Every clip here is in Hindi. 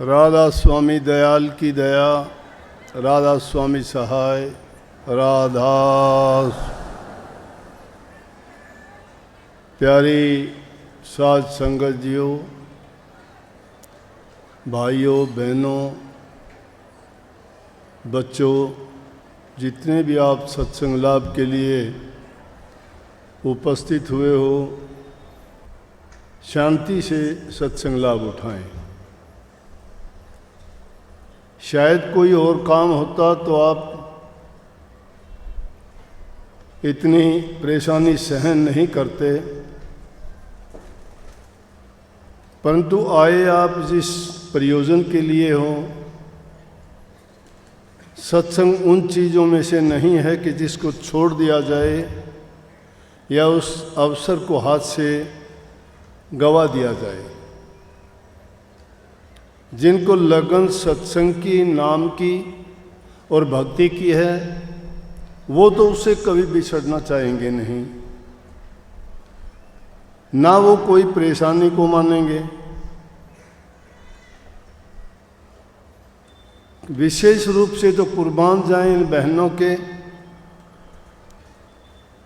राधा स्वामी दयाल की दया, राधा स्वामी सहाय, राधा। प्यारी साध संगत जियो, भाइयों बहनों, बच्चों, जितने भी आप सत्संग लाभ के लिए उपस्थित हुए हो, शांति से सत्संग लाभ उठाएं। शायद कोई और काम होता तो आप इतनी परेशानी सहन नहीं करते, परंतु आए आप जिस प्रयोजन के लिए हो, सत्संग उन चीज़ों में से नहीं है कि जिसको छोड़ दिया जाए या उस अवसर को हाथ से गवा दिया जाए। जिनको लगन सत्संग की, नाम की और भक्ति की है, वो तो उससे कभी बिछड़ना चाहेंगे नहीं, ना वो कोई परेशानी को मानेंगे। विशेष रूप से तो कुर्बान जाएं इन बहनों के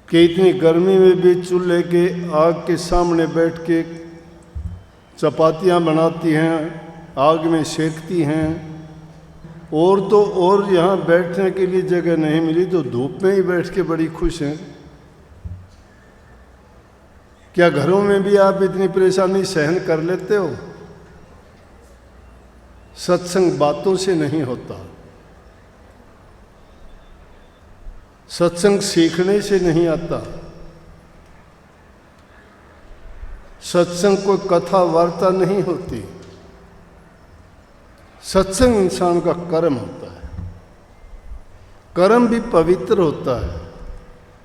कि इतनी गर्मी में भी चूल्हे के आग के सामने बैठ के चपातियाँ बनाती हैं, आग में सेकती हैं। और तो और यहाँ बैठने के लिए जगह नहीं मिली तो धूप में ही बैठ के बड़ी खुश हैं। क्या घरों में भी आप इतनी परेशानी सहन कर लेते हो? सत्संग बातों से नहीं होता, सत्संग सीखने से नहीं आता, सत्संग कोई कथा वार्ता नहीं होती। सत्संग इंसान का कर्म होता है। कर्म भी पवित्र होता है,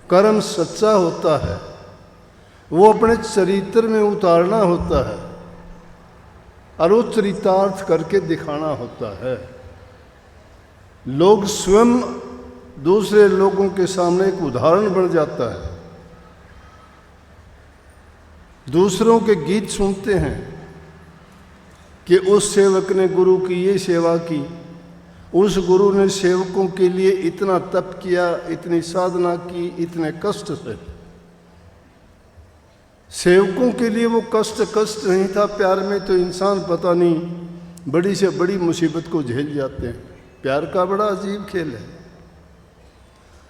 कर्म सच्चा होता है, वो अपने चरित्र में उतारना होता है और वो चरितार्थ करके दिखाना होता है। लोग स्वयं दूसरे लोगों के सामने एक उदाहरण बन जाता है। दूसरों के गीत सुनते हैं कि उस सेवक ने गुरु की ये सेवा की, उस गुरु ने सेवकों के लिए इतना तप किया, इतनी साधना की, इतने कष्ट से। सेवकों के लिए वो कष्ट नहीं था। प्यार में तो इंसान पता नहीं बड़ी से बड़ी मुसीबत को झेल जाते हैं। प्यार का बड़ा अजीब खेल है।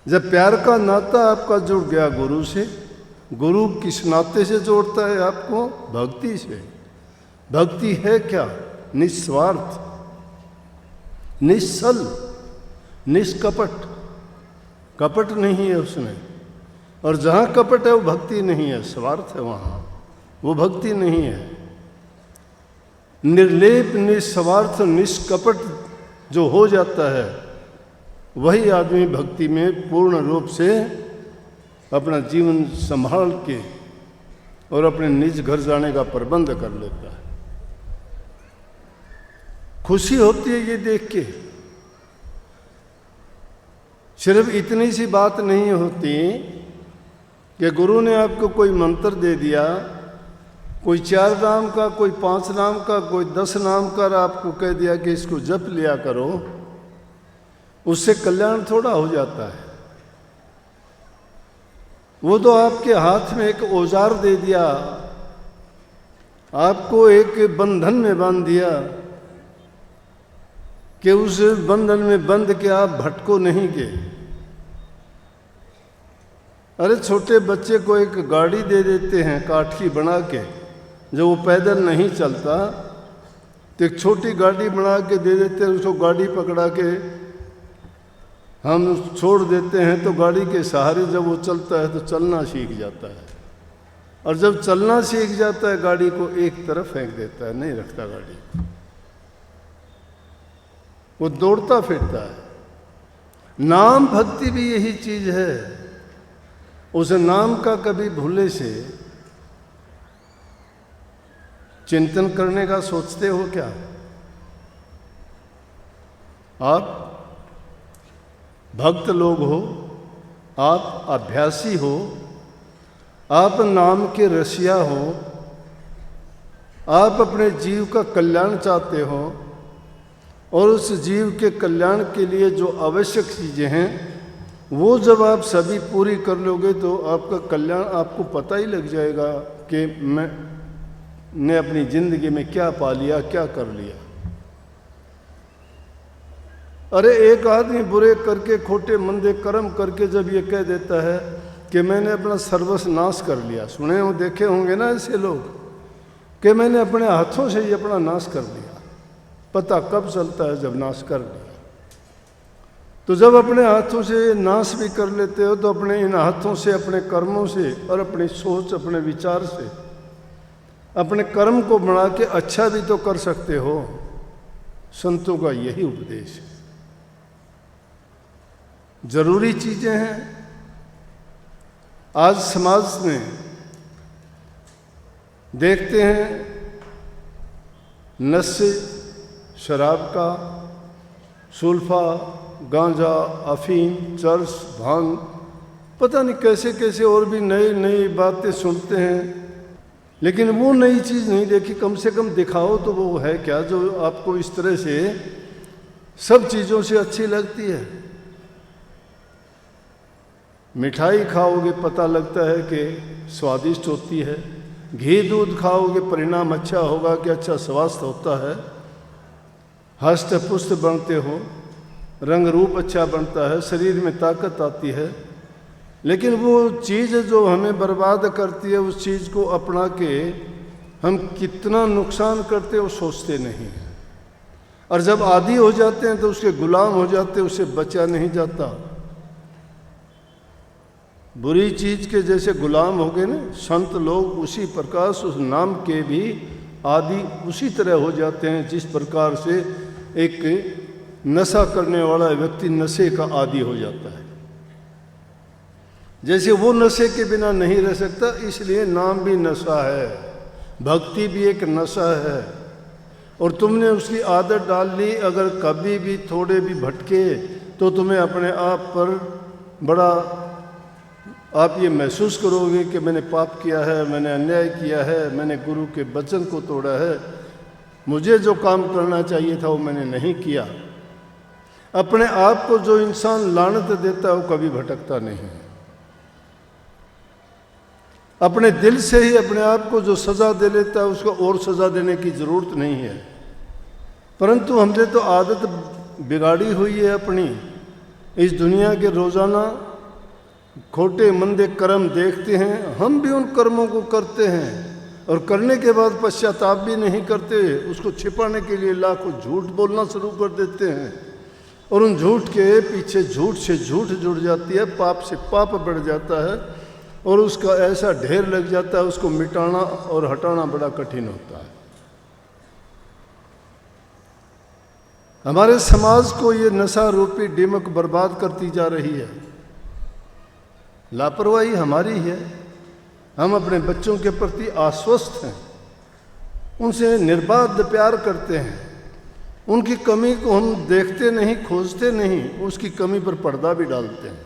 जब प्यार का नाता आपका जुड़ गया गुरु से, गुरु किस नाते से जोड़ता है आपको? भक्ति से। भक्ति है क्या? निस्वार्थ, निश्चल, निष्कपट। कपट नहीं है उसमें, और जहाँ कपट है वो भक्ति नहीं है, स्वार्थ है वहाँ, वो भक्ति नहीं है। निर्लेप, निस्वार्थ, निष्कपट जो हो जाता है, वही आदमी भक्ति में पूर्ण रूप से अपना जीवन संभाल के और अपने निज घर जाने का प्रबंध कर लेता है। खुशी होती है ये देख के। सिर्फ इतनी सी बात नहीं होती कि गुरु ने आपको कोई मंत्र दे दिया, कोई 4 नाम का, कोई 5 नाम का, कोई 10 नाम का, आपको कह दिया कि इसको जप लिया करो, उससे कल्याण थोड़ा हो जाता है। वो तो आपके हाथ में एक औजार दे दिया, आपको एक बंधन में बांध दिया कि उस बंधन में बंध के आप भटको नहीं गए। अरे छोटे बच्चे को एक गाड़ी दे देते हैं काठ की बना के, जो वो पैदल नहीं चलता, तो एक छोटी गाड़ी बना के दे देते हैं। उसको गाड़ी पकड़ा के हम छोड़ देते हैं तो गाड़ी के सहारे जब वो चलता है तो चलना सीख जाता है। और जब चलना सीख जाता है, गाड़ी को एक तरफ फेंक देता है, नहीं रखता गाड़ी, वो दौड़ता फिरता है। नाम भक्ति भी यही चीज है। उस नाम का कभी भूले से चिंतन करने का सोचते हो क्या? आप भक्त लोग हो, आप अभ्यासी हो, आप नाम के रसिया हो, आप अपने जीव का कल्याण चाहते हो, और उस जीव के कल्याण के लिए जो आवश्यक चीज़ें हैं वो जब आप सभी पूरी कर लोगे तो आपका कल्याण आपको पता ही लग जाएगा कि मैंने अपनी ज़िंदगी में क्या पा लिया, क्या कर लिया। अरे एक आदमी बुरे करके, खोटे मंदे कर्म करके जब ये कह देता है कि मैंने अपना सर्वस्व नाश कर लिया, सुने हो देखे होंगे ना ऐसे लोग कि मैंने अपने हाथों से ही अपना नाश कर लिया। पता कब चलता है? जब नाश कर लिया। तो जब अपने हाथों से नाश भी कर लेते हो तो अपने इन हाथों से, अपने कर्मों से और अपनी सोच, अपने विचार से अपने कर्म को बना के अच्छा भी तो कर सकते हो। संतों का यही उपदेश है। जरूरी चीजें हैं। आज समाज में देखते हैं नशे, शराब का, सुल्फा, गांजा, अफीम, चरस, भांग, पता नहीं कैसे कैसे और भी नई नई बातें सुनते हैं। लेकिन वो नई चीज़ नहीं देखी। कम से कम दिखाओ तो वो है क्या जो आपको इस तरह से सब चीज़ों से अच्छी लगती है। मिठाई खाओगे पता लगता है कि स्वादिष्ट होती है। घी दूध खाओगे परिणाम अच्छा होगा कि अच्छा स्वास्थ्य होता है। हष्ट पुष्ट बनते हो, रंग रूप अच्छा बनता है, शरीर में ताकत आती है। लेकिन वो चीज़ जो हमें बर्बाद करती है, उस चीज़ को अपना के हम कितना नुकसान करते वो सोचते नहीं हैं। और जब आदी हो जाते हैं तो उसके गुलाम हो जाते, उससे बचा नहीं जाता। बुरी चीज़ के जैसे गुलाम हो गए ना संत लोग, उसी प्रकार से उस नाम के भी आदि उसी तरह हो जाते हैं जिस प्रकार से एक नशा करने वाला व्यक्ति नशे का आदी हो जाता है। जैसे वो नशे के बिना नहीं रह सकता, इसलिए नाम भी नशा है, भक्ति भी एक नशा है। और तुमने उसकी आदत डाल ली, अगर कभी भी थोड़े भी भटके तो तुम्हें अपने आप पर बड़ा आप ये महसूस करोगे कि मैंने पाप किया है, मैंने अन्याय किया है, मैंने गुरु के वचन को तोड़ा है, मुझे जो काम करना चाहिए था वो मैंने नहीं किया। अपने आप को जो इंसान लानत देता है वो कभी भटकता नहीं है। अपने दिल से ही अपने आप को जो सज़ा दे लेता है उसको और सज़ा देने की ज़रूरत नहीं है। परंतु हमने तो आदत बिगाड़ी हुई है अपनी। इस दुनिया के रोज़ाना खोटे मंदे कर्म देखते हैं, हम भी उन कर्मों को करते हैं और करने के बाद पश्चाताप भी नहीं करते। उसको छिपाने के लिए लाखों झूठ बोलना शुरू कर देते हैं और उन झूठ के पीछे झूठ से झूठ जुड़ जाती है, पाप से पाप बढ़ जाता है और उसका ऐसा ढेर लग जाता है, उसको मिटाना और हटाना बड़ा कठिन होता है। हमारे समाज को ये नशा रूपी दिमक बर्बाद करती जा रही है। लापरवाही हमारी है। हम अपने बच्चों के प्रति आश्वस्त हैं, उनसे निर्बाध प्यार करते हैं, उनकी कमी को हम देखते नहीं, खोजते नहीं, उसकी कमी पर पर्दा भी डालते हैं।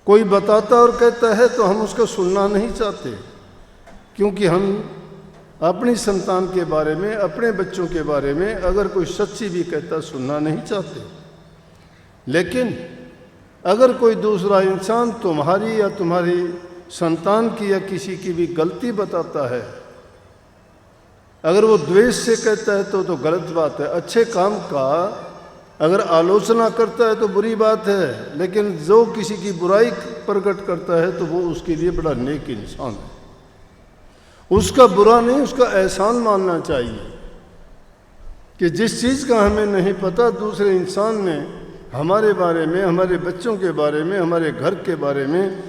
कोई बताता और कहता है तो हम उसका सुनना नहीं चाहते, क्योंकि हम अपनी संतान के बारे में, अपने बच्चों के बारे में अगर कोई सच्ची भी कहता सुनना नहीं चाहते। लेकिन अगर कोई दूसरा इंसान तुम्हारी या तुम्हारी संतान की या किसी की भी गलती बताता है, अगर वो द्वेष से कहता है तो गलत बात है। अच्छे काम का अगर आलोचना करता है तो बुरी बात है, लेकिन जो किसी की बुराई प्रकट करता है तो वो उसके लिए बड़ा नेक इंसान है। उसका बुरा नहीं, उसका एहसान मानना चाहिए कि जिस चीज़ का हमें नहीं पता दूसरे इंसान ने हमारे बारे में, हमारे बच्चों के बारे में, हमारे घर के बारे में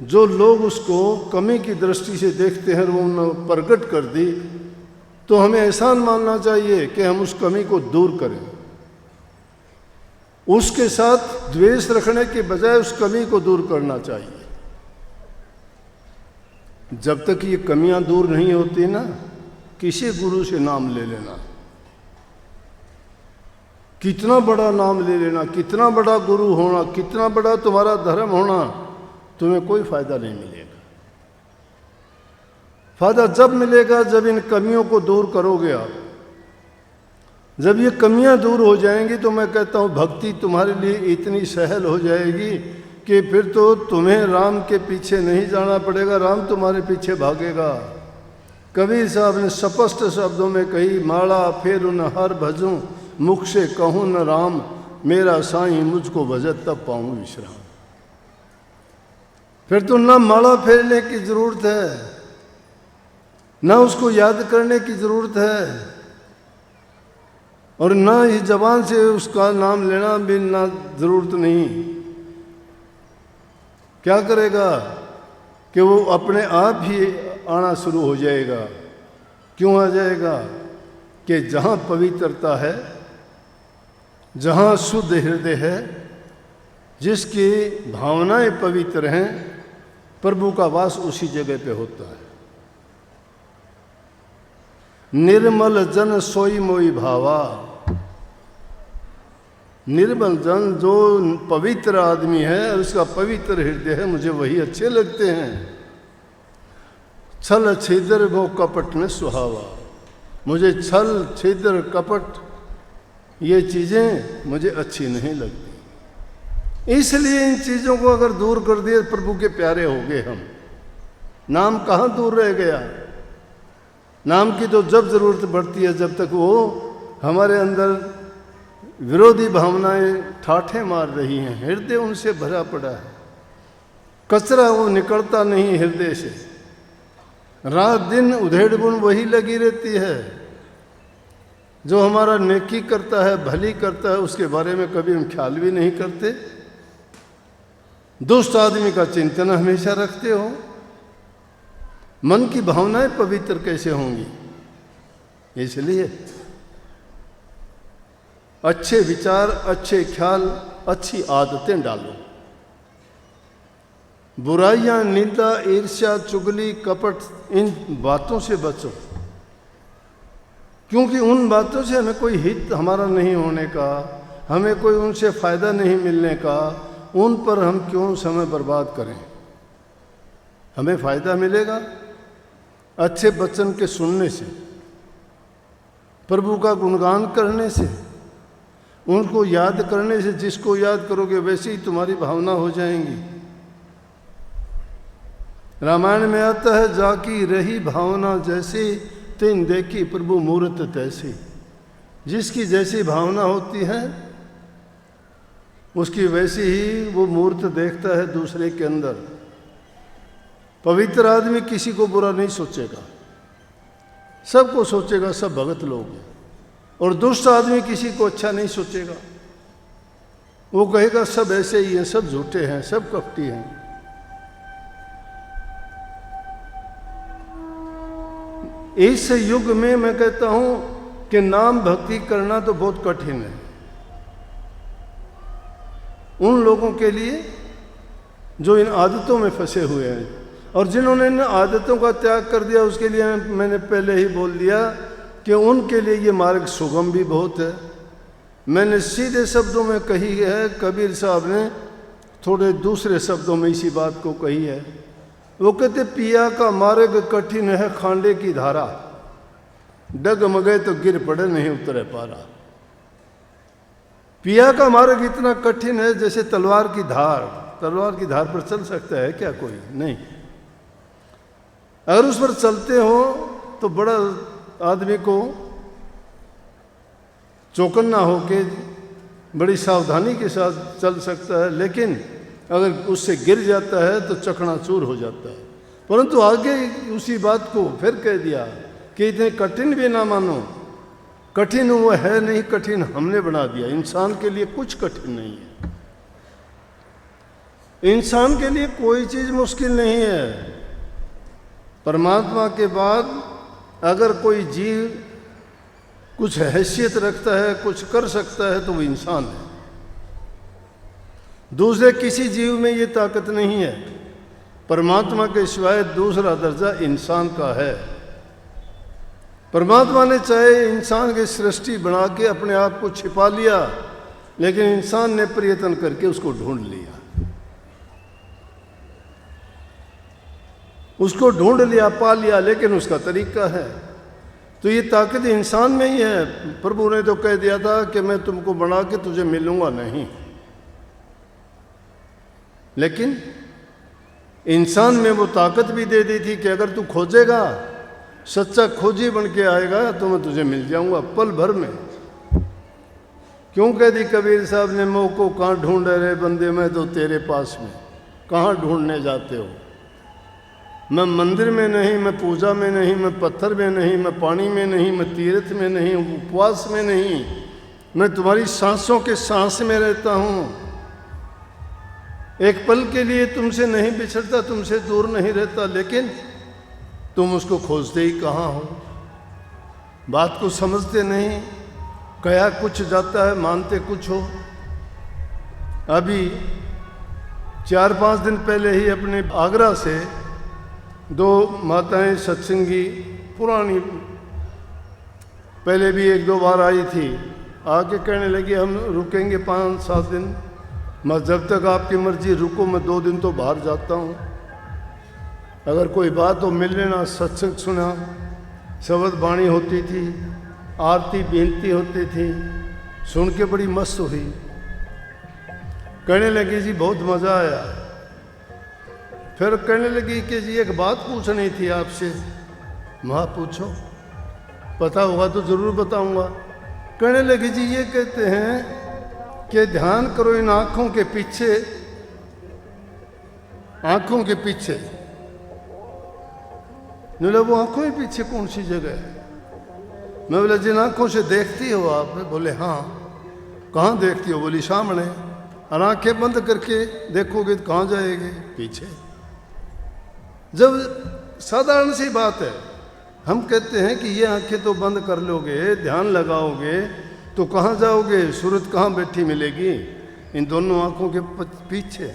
जो लोग उसको कमी की दृष्टि से देखते हैं वो उन्होंने प्रकट कर दी, तो हमें एहसान मानना चाहिए कि हम उस कमी को दूर करें। उसके साथ द्वेष रखने के बजाय उस कमी को दूर करना चाहिए। जब तक ये कमियां दूर नहीं होती ना, किसी गुरु से नाम ले लेना, कितना बड़ा नाम ले लेना, कितना बड़ा गुरु होना, कितना बड़ा तुम्हारा धर्म होना, तुम्हें कोई फायदा नहीं मिलेगा। फायदा जब मिलेगा जब इन कमियों को दूर करोगे आप। जब ये कमियां दूर हो जाएंगी तो मैं कहता हूँ भक्ति तुम्हारे लिए इतनी सहल हो जाएगी कि फिर तो तुम्हें राम के पीछे नहीं जाना पड़ेगा, राम तुम्हारे पीछे भागेगा। कबीर साहब ने स्पष्ट शब्दों में कही, माला फेर न हर भजूं, मुख से कहूँ न राम, मेरा साईं मुझको भजत तब पाऊँ विश्राम। फिर तो ना माला फेरने की जरूरत है, ना उसको याद करने की जरूरत है, और ना ही जबान से उसका नाम लेना भी ना जरूरत नहीं। क्या करेगा कि वो अपने आप ही आना शुरू हो जाएगा। क्यों आ जाएगा? कि जहाँ पवित्रता है, जहाँ शुद्ध हृदय है, जिसकी भावनाएं पवित्र हैं, प्रभु का वास उसी जगह पे होता है। निर्मल जन सोई मोई भावा, निर्मल जन जो पवित्र आदमी है और उसका पवित्र हृदय है, मुझे वही अच्छे लगते हैं। छल छिद्र वो कपट न सुहावा, मुझे छल छिद्र कपट ये चीज़ें मुझे अच्छी नहीं लगती। इसलिए इन चीज़ों को अगर दूर कर दिए, प्रभु के प्यारे हो गए हम। नाम कहाँ दूर रह गया? नाम की तो जब जरूरत पड़ती है, जब तक वो हमारे अंदर विरोधी भावनाएं ठाठे मार रही हैं, हृदय उनसे भरा पड़ा है, कचरा वो निकलता नहीं हृदय से। रात दिन उधेड़ बुन वही लगी रहती है। जो हमारा नेकी करता है, भली करता है, उसके बारे में कभी हम ख्याल भी नहीं करते। दुष्ट आदमी का चिंतन हमेशा रखते हो। मन की भावनाएं पवित्र कैसे होंगी? इसलिए अच्छे विचार, अच्छे ख्याल, अच्छी आदतें डालो। बुराइयां, निंदा, ईर्ष्या, चुगली, कपट, इन बातों से बचो, क्योंकि उन बातों से हमें कोई हित हमारा नहीं होने का, हमें कोई उनसे फायदा नहीं मिलने का। उन पर हम क्यों समय बर्बाद करें? हमें फायदा मिलेगा अच्छे वचन के सुनने से, प्रभु का गुणगान करने से, उनको याद करने से। जिसको याद करोगे वैसे ही तुम्हारी भावना हो जाएंगी। रामायण में आता है, जाकी रही भावना जैसी, तिन देखी प्रभु मूर्त तैसी। जिसकी जैसी भावना होती है उसकी वैसी ही वो मूर्त देखता है दूसरे के अंदर। पवित्र आदमी किसी को बुरा नहीं सोचेगा, सबको सोचेगा सब भगत लोग हैं। और दुष्ट आदमी किसी को अच्छा नहीं सोचेगा, वो कहेगा सब ऐसे ही हैं, सब झूठे हैं, सब कपटी हैं। इस युग में मैं कहता हूं कि नाम भक्ति करना तो बहुत कठिन है उन लोगों के लिए जो इन आदतों में फंसे हुए हैं। और जिन्होंने इन आदतों का त्याग कर दिया, उसके लिए मैंने पहले ही बोल दिया कि उनके लिए ये मार्ग सुगम भी बहुत है। मैंने सीधे शब्दों में कही है, कबीर साहब ने थोड़े दूसरे शब्दों में इसी बात को कही है। वो कहते, पिया का मार्ग कठिन है खांडे की धारा, डगमगे तो गिर पड़े नहीं उतरे पारा। पिया का मार्ग इतना कठिन है जैसे तलवार की धार। तलवार की धार पर चल सकता है क्या कोई? नहीं। अगर उस पर चलते हो तो बड़ा आदमी को चौकन्ना होके बड़ी सावधानी के साथ चल सकता है, लेकिन अगर उससे गिर जाता है तो चकनाचूर हो जाता है। परंतु आगे उसी बात को फिर कह दिया कि इतने कठिन भी ना मानो। कठिन वो है नहीं, कठिन हमने बना दिया। इंसान के लिए कुछ कठिन नहीं है, इंसान के लिए कोई चीज़ मुश्किल नहीं है। परमात्मा के बाद अगर कोई जीव कुछ हैसियत रखता है, कुछ कर सकता है, तो वो इंसान है। दूसरे किसी जीव में ये ताकत नहीं है। परमात्मा के सिवाय दूसरा दर्जा इंसान का है। परमात्मा ने चाहे इंसान की सृष्टि बना के अपने आप को छिपा लिया, लेकिन इंसान ने प्रयत्न करके उसको ढूंढ लिया, उसको ढूंढ लिया, पा लिया, लेकिन उसका तरीका है। तो ये ताकत इंसान में ही है। प्रभु ने तो कह दिया था कि मैं तुमको बना के तुझे मिलूंगा नहीं, लेकिन इंसान में वो ताकत भी दे दी थी कि अगर तू खोजेगा, सच्चा खोजी बन के आएगा तो मैं तुझे मिल जाऊंगा पल भर में। क्यों कह दी कबीर साहब ने, मोह को कहाँ ढूंढ रहे बंदे, मैं तो तेरे पास में। कहाँ ढूंढने जाते हो? मैं मंदिर में नहीं, मैं पूजा में नहीं, मैं पत्थर में नहीं, मैं पानी में नहीं, मैं तीर्थ में नहीं, उपवास में नहीं, मैं तुम्हारी सांसों के सांस में रहता हूँ। एक पल के लिए तुमसे नहीं बिछड़ता, तुमसे दूर नहीं रहता, लेकिन तुम उसको खोजते ही कहाँ हो? बात को समझते नहीं, कहा कुछ जाता है, मानते कुछ हो। अभी 4-5 दिन पहले ही अपने आगरा से 2 माताएं सत्संगी, पुरानी, पहले भी 1-2 बार आई थी, आके कहने लगी हम रुकेंगे 5-7 दिन। मैं जब तक आपकी मर्जी, रुको, मैं 2 दिन तो बाहर जाता हूँ, अगर कोई बात हो मिल लेना। सत्संग सुना, शब्द वाणी होती थी, आरती बेनती होती थी, सुन के बड़ी मस्त हुई। कहने लगी जी बहुत मज़ा आया। फिर कहने लगी कि जी एक बात पूछनी थी आपसे। माँ पूछो, पता होगा तो ज़रूर बताऊंगा। कहने लगी जी ये कहते हैं कि ध्यान करो इन आँखों के पीछे, आँखों के पीछे। बोले वो आँखों के पीछे कौन सी जगह है? मैं बोला जिन आँखों से देखती हो आप। बोले हाँ। कहाँ देखती हो? बोली सामने। और आँखें बंद करके देखोगे तो कहाँ जाएगी? पीछे। जब साधारण सी बात है, हम कहते हैं कि ये आंखें तो बंद कर लोगे, ध्यान लगाओगे तो कहाँ जाओगे? सूरत कहाँ बैठी मिलेगी? इन दोनों आंखों के पीछे।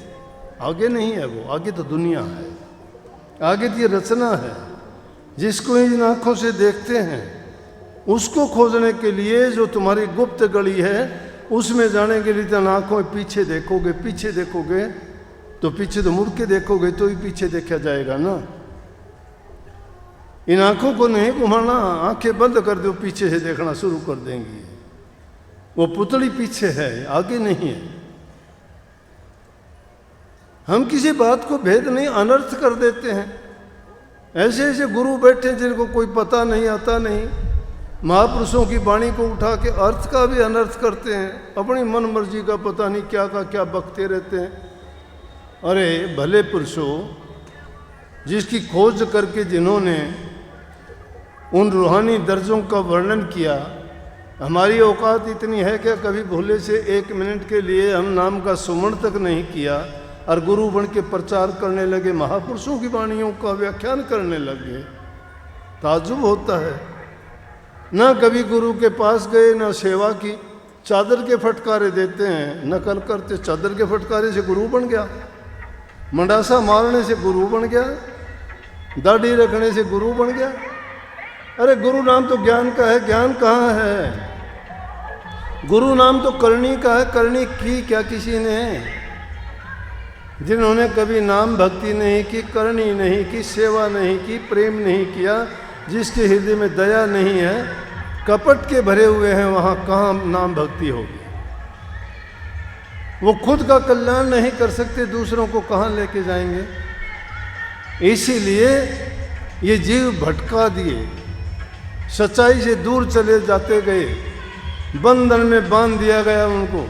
आगे नहीं है वो, आगे तो दुनिया है, आगे तो ये रचना है। जिसको इन आंखों से देखते हैं उसको खोजने के लिए जो तुम्हारी गुप्त गली है उसमें जाने के लिए तो आंखों पीछे देखोगे। पीछे देखोगे तो पीछे तो मुड़ के देखोगे तो ही पीछे देखा जाएगा ना। इन आंखों को नहीं घुमाना, आंखें बंद कर दो, पीछे से देखना शुरू कर देंगी। वो पुतली पीछे है, आगे नहीं है। हम किसी बात को भेद नहीं, अनर्थ कर देते हैं। ऐसे ऐसे गुरु बैठे जिनको कोई पता नहीं, आता नहीं, महापुरुषों की वाणी को उठा के अर्थ का भी अनर्थ करते हैं। अपनी मन मर्जी का पता नहीं क्या का क्या बकते रहते हैं। अरे भले पुरुषों, जिसकी खोज करके जिन्होंने उन रूहानी दर्जों का वर्णन किया, हमारी औकात इतनी है कि कभी भूले से 1 मिनट के लिए हम नाम का सुमरण तक नहीं किया और गुरु बन के प्रचार करने लगे, महापुरुषों की वाणियों का व्याख्यान करने लगे। ताज्जुब होता है। ना कभी गुरु के पास गए, ना सेवा की। चादर के फटकारे देते हैं, नकल करते। चादर के फटकारे से गुरु बन गया, मंडासा मारने से गुरु बन गया, दाढ़ी रखने से गुरु बन गया। अरे गुरु नाम तो ज्ञान का है, ज्ञान कहाँ है? गुरु नाम तो करनी का है, करनी की क्या किसी ने? जिन्होंने कभी नाम भक्ति नहीं की, करनी नहीं की, सेवा नहीं की, प्रेम नहीं किया, जिसके हृदय में दया नहीं है, कपट के भरे हुए हैं, वहाँ कहाँ नाम भक्ति होगी? वो खुद का कल्याण नहीं कर सकते, दूसरों को कहाँ लेके जाएंगे? इसीलिए ये जीव भटका दिए, सच्चाई से दूर चले जाते गए, बंधन में बांध दिया गया उनको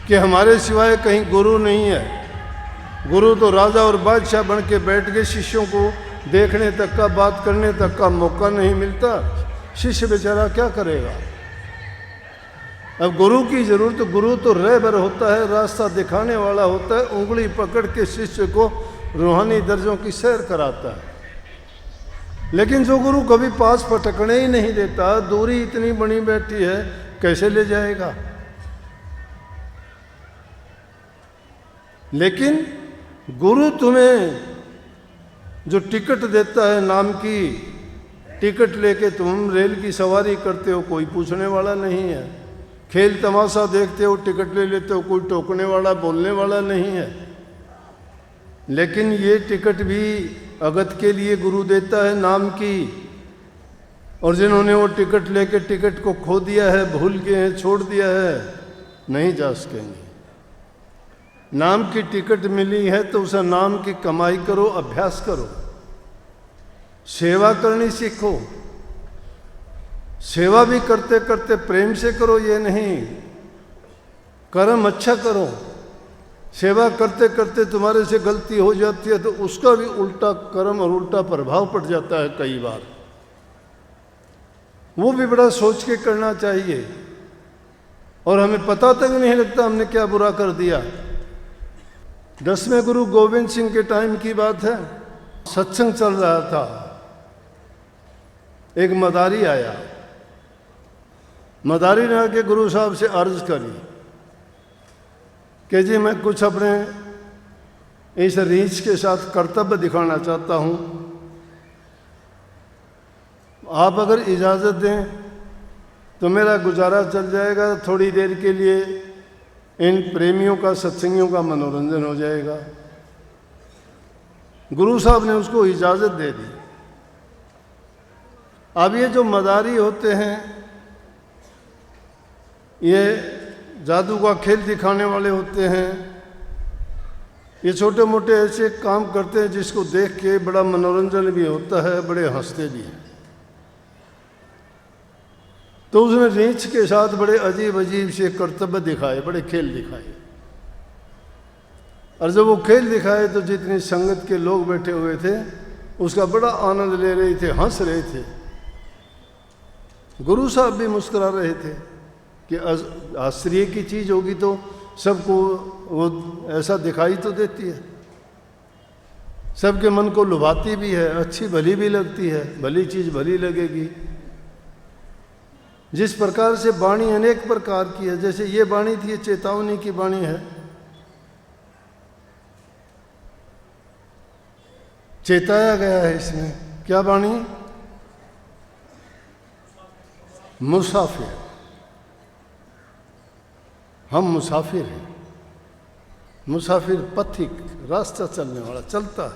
कि हमारे सिवाय कहीं गुरु नहीं है। गुरु तो राजा और बादशाह बन के बैठ गए, शिष्यों को देखने तक का, बात करने तक का मौका नहीं मिलता। शिष्य बेचारा क्या करेगा? अब गुरु की जरूरत, गुरु तो रहबर होता है, रास्ता दिखाने वाला होता है, उंगली पकड़ के शिष्य को रूहानी दर्जों की सैर कराता है। लेकिन जो गुरु कभी पास पटकने ही नहीं देता, दूरी इतनी बनी बैठी है, कैसे ले जाएगा? लेकिन गुरु तुम्हें जो टिकट देता है, नाम की टिकट लेके तुम रेल की सवारी करते हो, कोई पूछने वाला नहीं है। खेल तमाशा देखते हो, टिकट ले लेते हो, कोई टोकने वाला, बोलने वाला नहीं है। लेकिन ये टिकट भी अगत के लिए गुरु देता है, नाम की। और जिन्होंने वो टिकट लेके टिकट को खो दिया है, भूल गए हैं, छोड़ दिया है, नहीं जा सकेंगे। नाम की टिकट मिली है तो उस नाम की कमाई करो, अभ्यास करो, सेवा करनी सीखो। सेवा भी करते करते प्रेम से करो, ये नहीं, कर्म अच्छा करो। सेवा करते करते तुम्हारे से गलती हो जाती है तो उसका भी उल्टा कर्म और उल्टा प्रभाव पड़ जाता है कई बार। वो भी बड़ा सोच के करना चाहिए, और हमें पता तक नहीं लगता हमने क्या बुरा कर दिया। 10वें गुरु गोविंद सिंह के टाइम की बात है, सत्संग चल रहा था। एक मदारी आया, मदारी ने आके गुरु साहब से अर्ज करी कि जी मैं कुछ अपने इस रीछ के साथ कर्तव्य दिखाना चाहता हूँ, आप अगर इजाज़त दें तो मेरा गुजारा चल जाएगा, थोड़ी देर के लिए इन प्रेमियों का, सत्संगियों का मनोरंजन हो जाएगा। गुरु साहब ने उसको इजाज़त दे दी। अब ये जो मदारी होते हैं, ये जादू का खेल दिखाने वाले होते हैं, ये छोटे मोटे ऐसे काम करते हैं जिसको देख के बड़ा मनोरंजन भी होता है, बड़े हंसते भी हैं। तो उसने रीछ के साथ बड़े अजीब अजीब से कर्तव्य दिखाए, बड़े खेल दिखाए। और जब वो खेल दिखाए तो जितनी संगत के लोग बैठे हुए थे उसका बड़ा आनंद ले रहे थे, हंस रहे थे। गुरु साहब भी मुस्कुरा रहे थे कि आश्चर्य की चीज़ होगी तो सबको वो ऐसा दिखाई तो देती है, सबके मन को लुभाती भी है, अच्छी भली भी लगती है, भली चीज़ भली लगेगी। जिस प्रकार से वाणी अनेक प्रकार की है, जैसे ये वाणी थी, ये चेतावनी की वाणी है। चेताया गया है इसमें, क्या वाणी? मुसाफिर, हम मुसाफिर हैं। मुसाफिर पथिक, रास्ता चलने वाला, चलता है,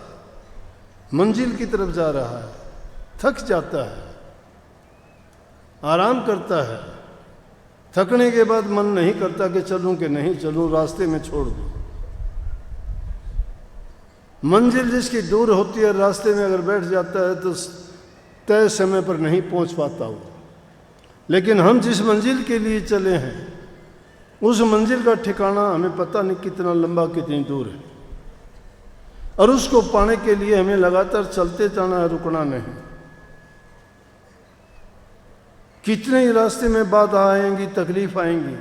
मंजिल की तरफ जा रहा है, थक जाता है, आराम करता है, थकने के बाद मन नहीं करता कि चलूं कि नहीं चलूं, रास्ते में छोड़ दूं। मंजिल जिसकी दूर होती है, रास्ते में अगर बैठ जाता है तो तय समय पर नहीं पहुंच पाता वो। लेकिन हम जिस मंजिल के लिए चले हैं उस मंजिल का ठिकाना हमें पता नहीं कितना लंबा, कितनी दूर है, और उसको पाने के लिए हमें लगातार चलते जाना है, रुकना नहीं। कितने ही रास्ते में बाधा आएंगी, तकलीफ आएंगी।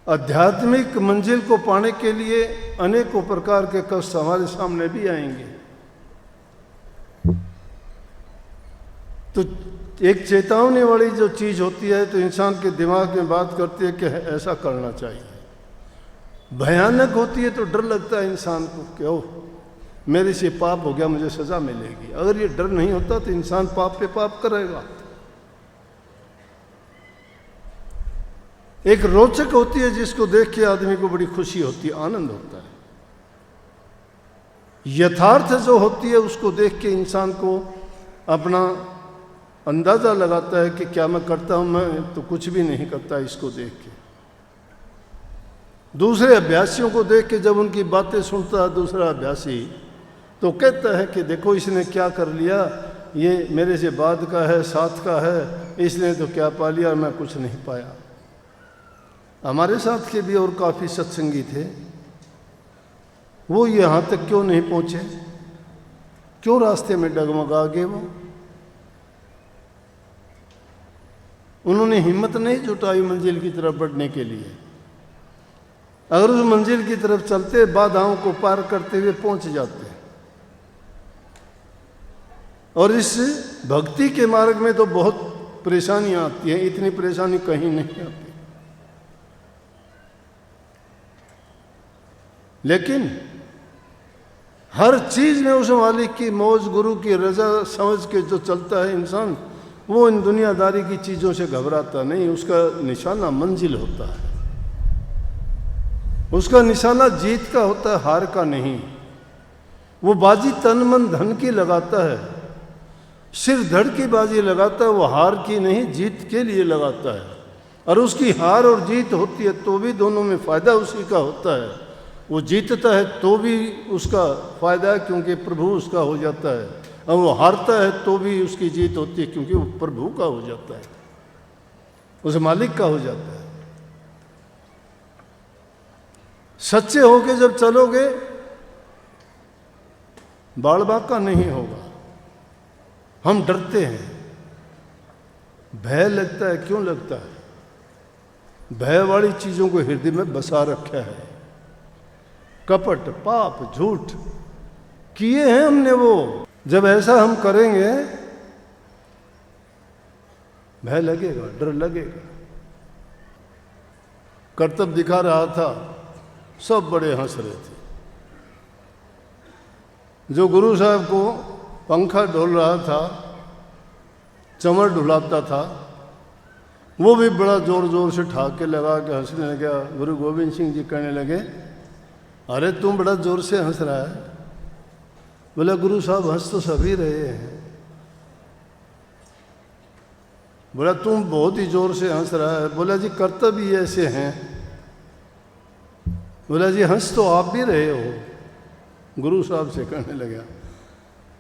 आध्यात्मिक मंजिल को पाने के लिए अनेकों प्रकार के कष्ट हमारे सामने भी आएंगे। तो एक चेतावनी वाली जो चीज़ होती है तो इंसान के दिमाग में बात करती है कि ऐसा करना चाहिए। भयानक होती है तो डर लगता है इंसान को कि ओह मेरे से पाप हो गया, मुझे सज़ा मिलेगी। अगर ये डर नहीं होता तो इंसान पाप पे पाप करेगा। एक रोचक होती है जिसको देख के आदमी को बड़ी खुशी होती है, आनंद होता है। यथार्थ जो होती है उसको देख के इंसान को अपना अंदाज़ा लगाता है कि क्या मैं करता हूँ, मैं तो कुछ भी नहीं करता। इसको देख के दूसरे अभ्यासियों को देख के जब उनकी बातें सुनता है दूसरा अभ्यासी तो कहता है कि देखो इसने क्या कर लिया, ये मेरे से बाद का है, साथ का है, इसने तो क्या पा लिया, मैं कुछ नहीं पाया। हमारे साथ के भी और काफ़ी सत्संगी थे, वो यहाँ तक क्यों नहीं पहुँचे? क्यों रास्ते में डगमगा गए? वो उन्होंने हिम्मत नहीं जुटाई मंजिल की तरफ बढ़ने के लिए। अगर उस मंजिल की तरफ चलते, बाधाओं को पार करते हुए पहुंच जाते। और इस भक्ति के मार्ग में तो बहुत परेशानियां आती हैं, इतनी परेशानी कहीं नहीं आती। लेकिन हर चीज में उस मालिक की मौज, गुरु की रजा समझ के जो चलता है इंसान, वो इन दुनियादारी की चीज़ों से घबराता नहीं। उसका निशाना मंजिल होता है, उसका निशाना जीत का होता है, हार का नहीं। वो बाजी तन मन धन की लगाता है, सिर धड़ की बाजी लगाता है, वो हार की नहीं जीत के लिए लगाता है। और उसकी हार और जीत होती है तो भी दोनों में फ़ायदा उसी का होता है। वो जीतता है तो भी उसका फ़ायदा है क्योंकि प्रभु उसका हो जाता है, और वो हारता है तो भी उसकी जीत होती है क्योंकि वो प्रभु का हो जाता है, उस मालिक का हो जाता है। सच्चे होके जब चलोगे बाल बांका नहीं होगा। हम डरते हैं, भय लगता है। क्यों लगता है? भय वाली चीजों को हृदय में बसा रखा है। कपट, पाप, झूठ किए हैं हमने। वो जब ऐसा हम करेंगे भय लगेगा, डर लगेगा। कर्तव्य दिखा रहा था, सब बड़े हंस रहे थे। जो गुरु साहब को पंखा डोल रहा था, चमर डुलाता था, वो भी बड़ा जोर जोर से ठाके लगा के हंसने लगा। गुरु गोविंद सिंह जी कहने लगे, अरे तुम बड़ा जोर से हंस रहा है। बोला, गुरु साहब हंस तो सभी रहे हैं। बोला, तुम बहुत ही जोर से हंस रहा है। बोला, जी कर्तव्य ही ऐसे हैं। बोला, जी हंस तो आप भी रहे हो। गुरु साहब से कहने लगा।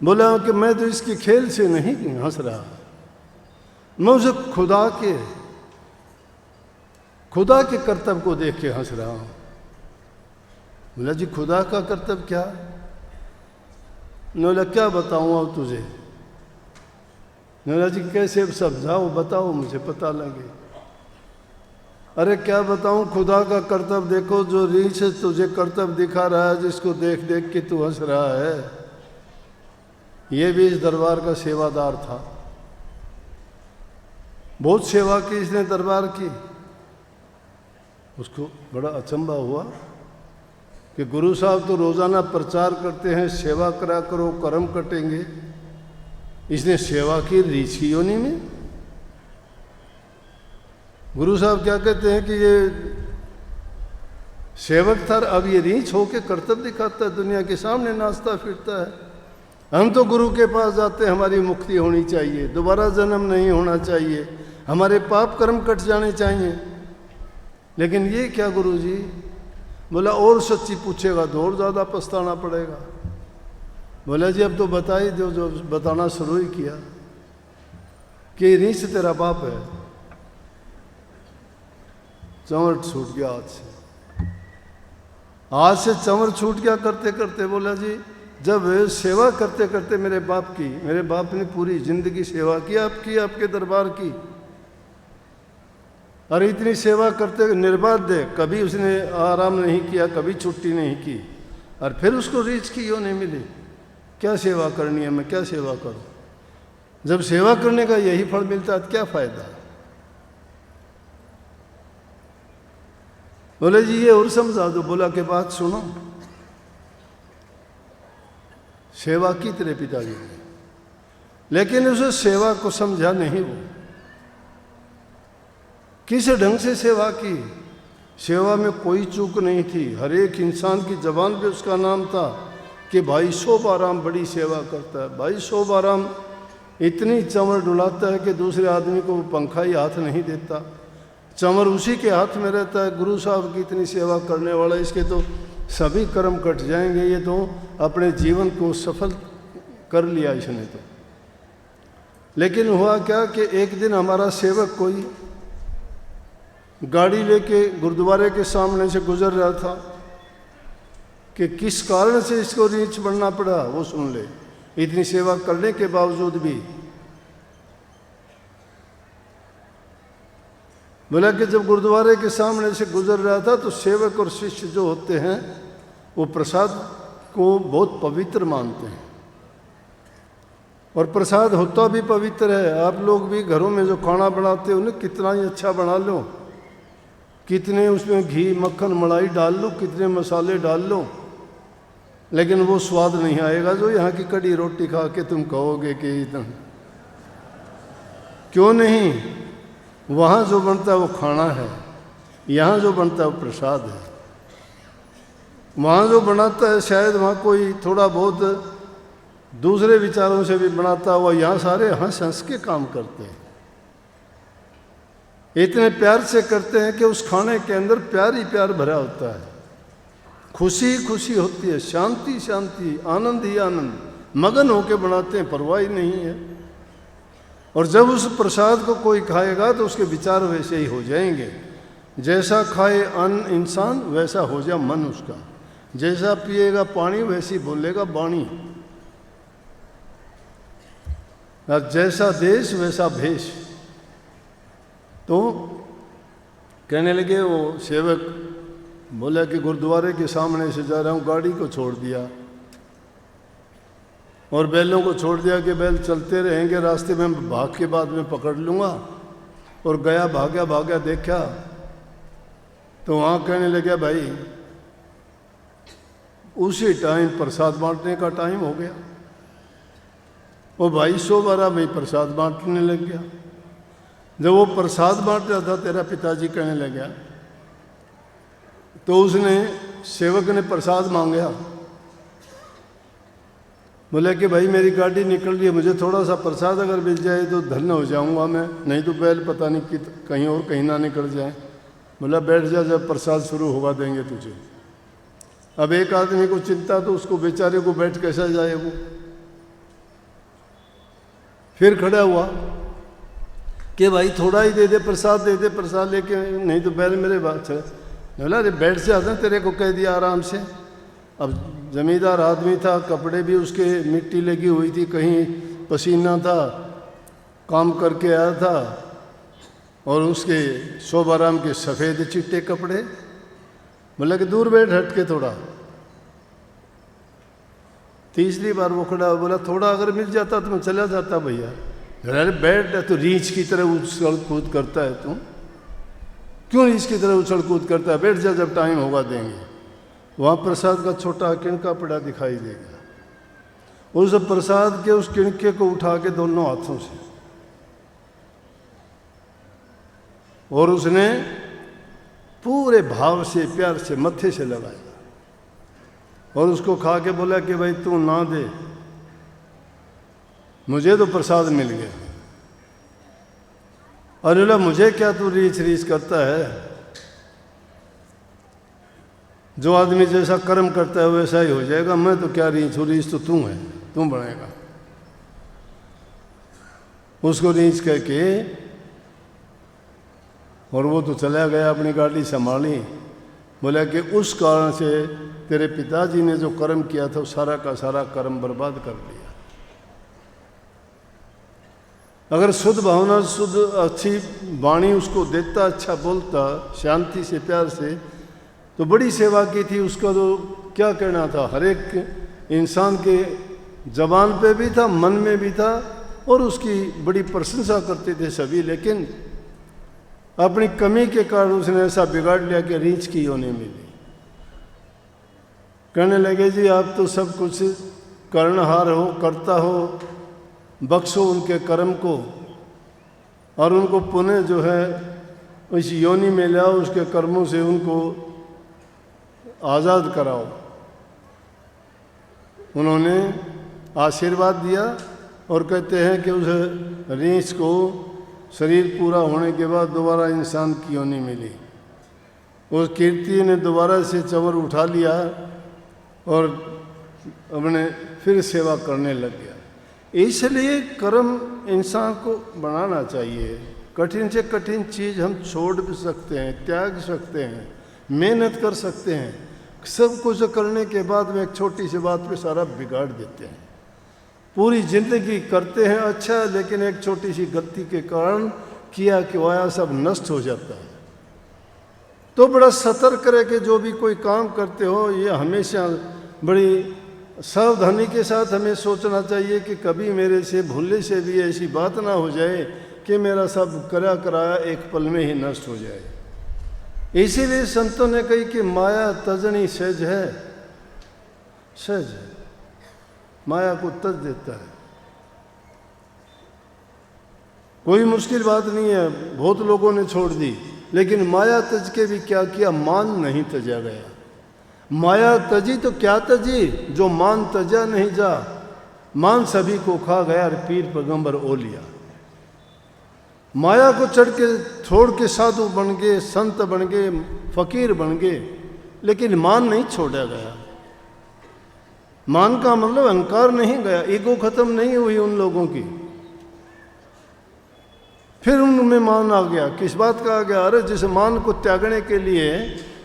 बोला कि मैं तो इसके खेल से नहीं हंस रहा, मैं उसे खुदा के कर्तव्य को देख के हंस रहा हूं। बोला, जी खुदा का कर्तव्य क्या? बोला, क्या बताऊं अब तुझे? बोला, जी कैसे समझाओ, बताओ, मुझे पता लगे। अरे क्या बताऊं, खुदा का कर्तव्य देखो, जो रीछ से तुझे कर्तव्य दिखा रहा है, जिसको देख देख के तू हंस रहा है, ये भी इस दरबार का सेवादार था। बहुत सेवा की इसने दरबार की। उसको बड़ा अचंभा हुआ कि गुरु साहब तो रोजाना प्रचार करते हैं, सेवा करा करो कर्म कटेंगे। इसने सेवा की रीछ की योनि में। गुरु साहब क्या कहते हैं कि ये सेवक था, अब ये रीछ होके कर्तव्य दिखाता है, दुनिया के सामने नाचता फिरता है। हम तो गुरु के पास जाते, हमारी मुक्ति होनी चाहिए, दोबारा जन्म नहीं होना चाहिए, हमारे पाप कर्म कट जाने चाहिए। लेकिन ये क्या गुरु जी? बोला, और सच्ची पूछेगा तो और ज़्यादा पछताना पड़ेगा। बोला, जी अब तो बता ही दो, जो बताना शुरू ही किया कि रीछ तेरा बाप है। चंवर छूट गया हाथ से चंवर छूट गया करते करते। बोला, जी जब सेवा करते करते मेरे बाप ने पूरी जिंदगी सेवा की आपकी, आपके दरबार की, और इतनी सेवा करते निर्बाध है, कभी उसने आराम नहीं किया, कभी छुट्टी नहीं की, और फिर उसको रीछ की यों नहीं मिली। क्या सेवा करनी है, मैं क्या सेवा करूं? जब सेवा करने का यही फल मिलता है तो क्या फायदा? बोले, जी ये और समझा दो। बोला कि बात सुनो, सेवा की तेरे पिताजी ने, लेकिन उसे सेवा को समझा नहीं। वो किस ढंग से सेवा की? सेवा में कोई चूक नहीं थी। हर एक इंसान की जबान पे उसका नाम था कि भाई शोभाराम बड़ी सेवा करता है। भाई शोभाराम इतनी चंवर डुलाता है कि दूसरे आदमी को पंखा ही हाथ नहीं देता, चंवर उसी के हाथ में रहता है। गुरु साहब की इतनी सेवा करने वाला, इसके तो सभी कर्म कट जाएंगे। ये तो अपने जीवन को सफल कर लिया इसने तो। लेकिन हुआ क्या कि एक दिन हमारा सेवक कोई गाड़ी लेके गुरुद्वारे के सामने से गुजर रहा था कि किस कारण से इसको रीछ बनना पड़ा, वो सुन ले। इतनी सेवा करने के बावजूद भी बोला कि जब गुरुद्वारे के सामने से गुजर रहा था तो सेवक और शिष्य जो होते हैं वो प्रसाद को बहुत पवित्र मानते हैं, और प्रसाद होता भी पवित्र है। आप लोग भी घरों में जो खाना बनाते हो उन्हें कितना ही अच्छा बना लो, कितने उसमें घी मक्खन मलाई डाल लो, कितने मसाले डाल लो, लेकिन वो स्वाद नहीं आएगा जो यहाँ की कड़ी रोटी खा के तुम कहोगे कि इतना। क्यों नहीं? वहाँ जो बनता है वो खाना है, यहाँ जो बनता है वो प्रसाद है। वहाँ जो बनाता है शायद वहाँ कोई थोड़ा बहुत दूसरे विचारों से भी बनाता हुआ यहाँ सारे हंस हंस के काम करते हैं, इतने प्यार से करते हैं कि उस खाने के अंदर प्यार ही प्यार भरा होता है, खुशी खुशी होती है, शांति शांति, आनंद ही आनंद, मगन होके बनाते हैं, परवाह ही नहीं है। और जब उस प्रसाद को कोई खाएगा तो उसके विचार वैसे ही हो जाएंगे। जैसा खाए अन्न इंसान वैसा हो जाए मन उसका, जैसा पिएगा पानी वैसी बोलेगा वाणी, जैसा देश वैसा भेष। तो कहने लगे वो सेवक, बोला कि गुरुद्वारे के सामने से जा रहा हूँ, गाड़ी को छोड़ दिया और बैलों को छोड़ दिया कि बैल चलते रहेंगे, रास्ते में भाग के बाद में पकड़ लूँगा। और गया, भागा भागा, देखा तो वहाँ कहने लगे भाई उसी टाइम प्रसाद बांटने का टाइम हो गया। वो भाई 112 में प्रसाद बांटने लग गया। जब वो प्रसाद बांट रहा था, तेरा पिताजी कहने लगा, तो उसने सेवक ने प्रसाद मांगा, बोला कि भाई मेरी गाड़ी निकल रही है, मुझे थोड़ा सा प्रसाद अगर मिल जाए तो धन्य हो जाऊंगा मैं, नहीं तो बैल पता नहीं कि कहीं और कहीं ना निकल जाए। बोला बैठ जा, जब प्रसाद शुरू होगा देंगे तुझे। अब एक आदमी को चिंता तो उसको बेचारे को बैठ कैसा जाए वो। फिर खड़ा हुआ कि भाई थोड़ा ही दे दे प्रसाद, दे दे प्रसाद लेके, नहीं तो बैल मेरे बात है। बोला अरे बैठ जाते, तेरे को कह दिया आराम से। अब जमींदार आदमी था, कपड़े भी उसके मिट्टी लगी हुई थी, कहीं पसीना था, काम करके आया था, और उसके शोभाराम के सफ़ेद चिट्टे कपड़े। बोला कि दूर बैठ हट के थोड़ा। तीसरी बार वो खड़ा, बोला थोड़ा अगर मिल जाता तो मैं चला जाता भैया। अरे बैठ, तो रीछ की तरह उछल कूद करता है तू, क्यों रीछ की तरह उछल कूद करता है, बैठ जा, जब टाइम होगा देंगे। वहाँ प्रसाद का छोटा किणका पड़ा दिखाई देगा। उस प्रसाद के उस किणके को उठा के दोनों हाथों से, और उसने पूरे भाव से प्यार से मत्थे से लगाया और उसको खा के बोला कि भाई तू ना दे, मुझे तो प्रसाद मिल गया। अरे बोला मुझे क्या तू रीछ रीछ करता है, जो आदमी जैसा कर्म करता है वैसा ही हो जाएगा, मैं तो क्या रीछ हूँ, रीछ तो तू है, तू बनाएगा। उसको रीछ कह के और वो तो चला गया, अपनी गाड़ी संभाली। बोला कि उस कारण से तेरे पिताजी ने जो कर्म किया था, सारा का सारा कर्म बर्बाद कर दिया। अगर शुद्ध भावना, शुद्ध अच्छी वाणी उसको देता, अच्छा बोलता, शांति से प्यार से, तो बड़ी सेवा की थी। उसका तो क्या कहना था, हर एक इंसान के जबान पे भी था, मन में भी था, और उसकी बड़ी प्रशंसा करते थे सभी। लेकिन अपनी कमी के कारण उसने ऐसा बिगाड़ लिया कि रीछ की होने मिली। कहने लगे जी आप तो सब कुछ कर्णहार हो, करता हो, बख्शो उनके कर्म को और उनको पुनः जो है इस योनि में लाओ, उसके कर्मों से उनको आज़ाद कराओ। उन्होंने आशीर्वाद दिया और कहते हैं कि उस रीछ को शरीर पूरा होने के बाद दोबारा इंसान की योनि मिली। उस कीर्ति ने दोबारा से चवर उठा लिया और अपने फिर सेवा करने लग गया। इसलिए कर्म इंसान को बनाना चाहिए। कठिन से कठिन चीज़ हम छोड़ भी सकते हैं, त्याग सकते हैं, मेहनत कर सकते हैं। सब कुछ करने के बाद में एक छोटी सी बात पे सारा बिगाड़ देते हैं। पूरी जिंदगी करते हैं अच्छा, लेकिन एक छोटी सी गलती के कारण किया कि वाया सब नष्ट हो जाता है। तो बड़ा सतर्क रहे कि जो भी कोई काम करते हो, ये हमेशा बड़ी सावधानी के साथ हमें सोचना चाहिए कि कभी मेरे से भूलने से भी ऐसी बात ना हो जाए कि मेरा सब करा कराया एक पल में ही नष्ट हो जाए। इसीलिए संतों ने कही कि माया तजनी सहज है, सहज है, माया को तज देता है। कोई मुश्किल बात नहीं है, बहुत लोगों ने छोड़ दी, लेकिन माया तज के भी क्या किया, मान नहीं तजा गया। माया तजी तो क्या तजी, जो मान तजा नहीं जा। मान सभी को खा गया और पीर पैगंबर ओलिया। माया को चढ़ के छोड़ के साधु बन गए, संत बन गए, फकीर बन गए, लेकिन मान नहीं छोड़ा गया। मान का मतलब अहंकार नहीं गया, ईगो खत्म नहीं हुई उन लोगों की। फिर उनमें मान आ गया। किस बात का आ गया? अरे जिस मान को त्यागने के लिए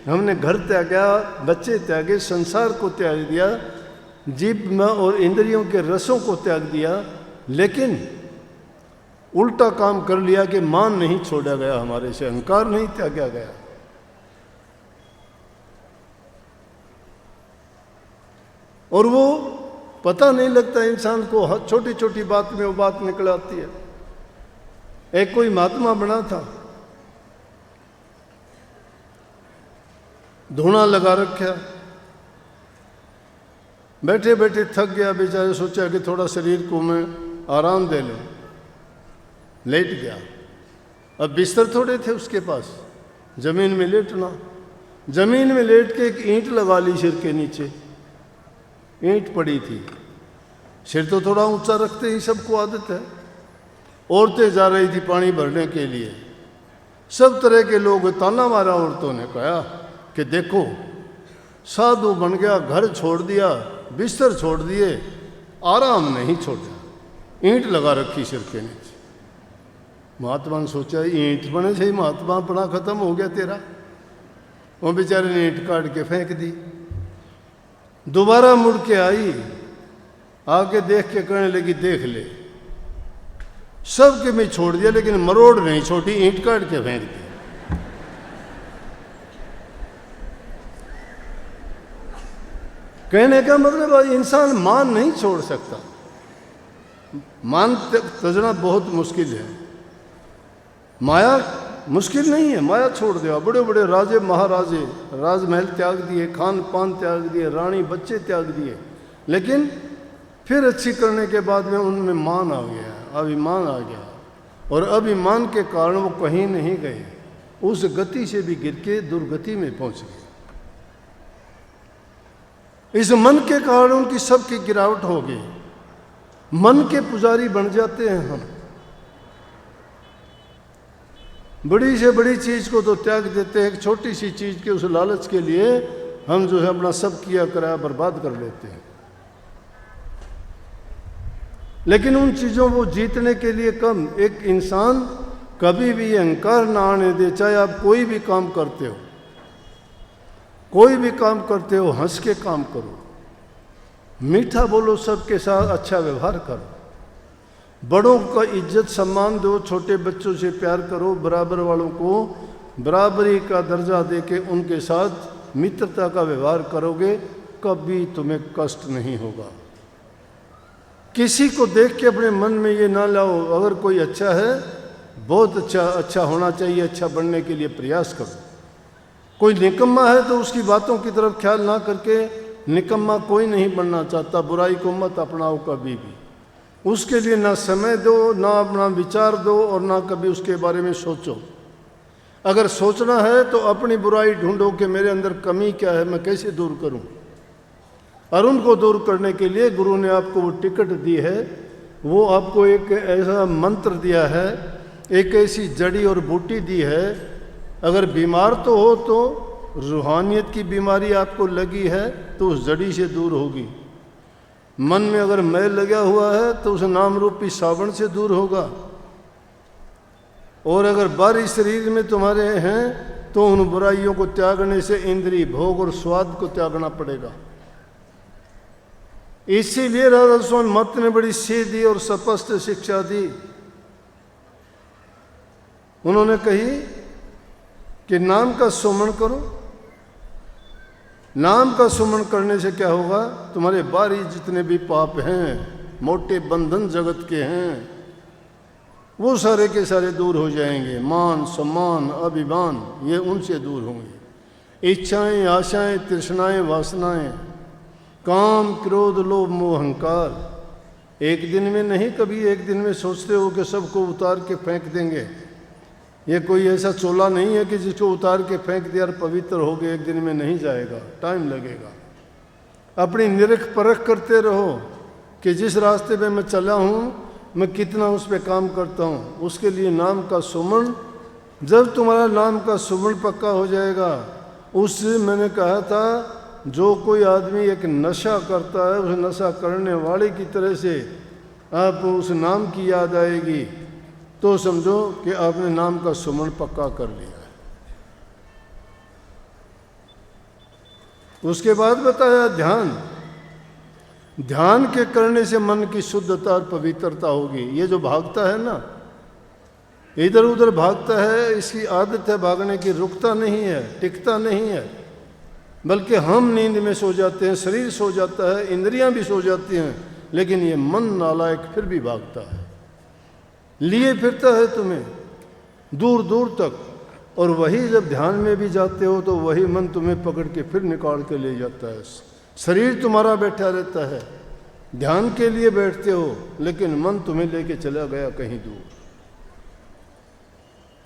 हमने घर त्यागा, बच्चे त्यागे, संसार को त्याग दिया, जीभ में और इंद्रियों के रसों को त्याग दिया, लेकिन उल्टा काम कर लिया कि मान नहीं छोड़ा गया, हमारे से अहंकार नहीं त्यागा गया। और वो पता नहीं लगता इंसान को, छोटी छोटी बात में वो बात निकल आती है। एक कोई महात्मा बना था, धूना लगा रखा, बैठे बैठे थक गया बेचारे, सोचा कि थोड़ा शरीर को मैं आराम दे लूं, लेट गया। अब बिस्तर थोड़े थे उसके पास, जमीन में लेटना। जमीन में लेट के एक ईंट लगा ली सिर के नीचे, ईंट पड़ी थी। सिर तो थोड़ा ऊंचा रखते ही सबको आदत है। औरतें जा रही थी पानी भरने के लिए, सब तरह के लोग ताना मारा। औरतों ने कहा कि देखो साधु बन गया, घर छोड़ दिया, बिस्तर छोड़ दिए, आराम नहीं छोड़ा, ईंट लगा रखी सिर के नीचे। महात्मा ने सोचा ईंट बने से ही महात्मा पड़ा खत्म हो गया तेरा। वो बेचारे ने ईंट काट के फेंक दी। दोबारा मुड़ के आई, आके देख के कहने लगी देख ले, सबके में छोड़ दिया लेकिन मरोड़ नहीं छोड़ी, ईंट काट के फेंक दी। कहने का मतलब इंसान मान नहीं छोड़ सकता। मान तजना बहुत मुश्किल है, माया मुश्किल नहीं है। माया छोड़ दिया, बड़े बड़े राजे महाराजे राजमहल त्याग दिए, खान पान त्याग दिए, रानी बच्चे त्याग दिए, लेकिन फिर अच्छी करने के बाद में उनमें मान आ गया, अभिमान आ गया, और अभिमान के कारण वो कहीं नहीं गए, उस गति से भी गिर के दुर्गति में पहुंच गए। इस मन के कारण उनकी सबकी गिरावट हो गई। मन के पुजारी बन जाते हैं हम। बड़ी से बड़ी चीज को तो त्याग देते हैं, एक छोटी सी चीज के उस लालच के लिए हम जो है अपना सब किया कराया बर्बाद कर लेते हैं। लेकिन उन चीजों को जीतने के लिए कम, एक इंसान कभी भी अहंकार ना आने दे। चाहे आप कोई भी काम करते हो, कोई भी काम करते हो, हंस के काम करो, मीठा बोलो, सबके साथ अच्छा व्यवहार करो, बड़ों का इज्जत सम्मान दो, छोटे बच्चों से प्यार करो, बराबर वालों को बराबरी का दर्जा देके उनके साथ मित्रता का व्यवहार करोगे, कभी तुम्हें कष्ट नहीं होगा। किसी को देख के अपने मन में ये ना लाओ, अगर कोई अच्छा है, बहुत अच्छा होना चाहिए, अच्छा बनने के लिए प्रयास करो। कोई निकम्मा है तो उसकी बातों की तरफ ख्याल ना करके, निकम्मा कोई नहीं बनना चाहता, बुराई को मत अपनाओ कभी भी। उसके लिए ना समय दो, ना अपना विचार दो, और ना कभी उसके बारे में सोचो। अगर सोचना है तो अपनी बुराई ढूंढो कि मेरे अंदर कमी क्या है, मैं कैसे दूर करूं। और उनको दूर करने के लिए गुरु ने आपको वो टिकट दी है, वो आपको एक ऐसा मंत्र दिया है, एक ऐसी जड़ी और बूटी दी है। अगर बीमार तो हो, तो रूहानियत की बीमारी आपको लगी है तो उस जड़ी से दूर होगी। मन में अगर मैल लगा हुआ है तो उस नाम रूपी साबुन से दूर होगा। और अगर बाहरी शरीर में तुम्हारे हैं तो उन बुराइयों को त्यागने से इंद्रिय भोग और स्वाद को त्यागना पड़ेगा। इसीलिए राधा स्वामी मत ने बड़ी सीधी और स्पष्ट शिक्षा दी। उन्होंने कही कि नाम का सुमन करो। नाम का सुमन करने से क्या होगा, तुम्हारे बाहरी जितने भी पाप हैं, मोटे बंधन जगत के हैं, वो सारे के सारे दूर हो जाएंगे। मान सम्मान अभिमान ये उनसे दूर होंगे। इच्छाएं आशाएं तृष्णाएं वासनाएं, काम क्रोध लोभ मोह अहंकार एक दिन में नहीं, कभी एक दिन में सोचते हो कि सबको उतार के फेंक देंगे। ये कोई ऐसा चोला नहीं है कि जिसको उतार के फेंक दिया और पवित्र हो गए, एक दिन में नहीं जाएगा, टाइम लगेगा। अपनी निरख परख करते रहो कि जिस रास्ते पे मैं चला हूँ मैं कितना उस पर काम करता हूँ। उसके लिए नाम का सुमन, जब तुम्हारा नाम का सुमन पक्का हो जाएगा, उससे मैंने कहा था जो कोई आदमी एक नशा करता है, उस नशा करने वाले की तरह से आप उस नाम की याद आएगी, तो समझो कि आपने नाम का सुमन पक्का कर लिया है। उसके बाद बताया ध्यान। ध्यान के करने से मन की शुद्धता और पवित्रता होगी। ये जो भागता है ना, इधर उधर भागता है, इसकी आदत है भागने की, रुकता नहीं है, टिकता नहीं है, बल्कि हम नींद में सो जाते हैं, शरीर सो जाता है, इंद्रियां भी सो जाती हैं, लेकिन ये मन नालायक फिर भी भागता है, लिए फिरता है तुम्हें दूर दूर तक। और वही जब ध्यान में भी जाते हो तो वही मन तुम्हें पकड़ के फिर निकाल के ले जाता है। शरीर तुम्हारा बैठा रहता है, ध्यान के लिए बैठते हो, लेकिन मन तुम्हें लेके चला गया कहीं दूर।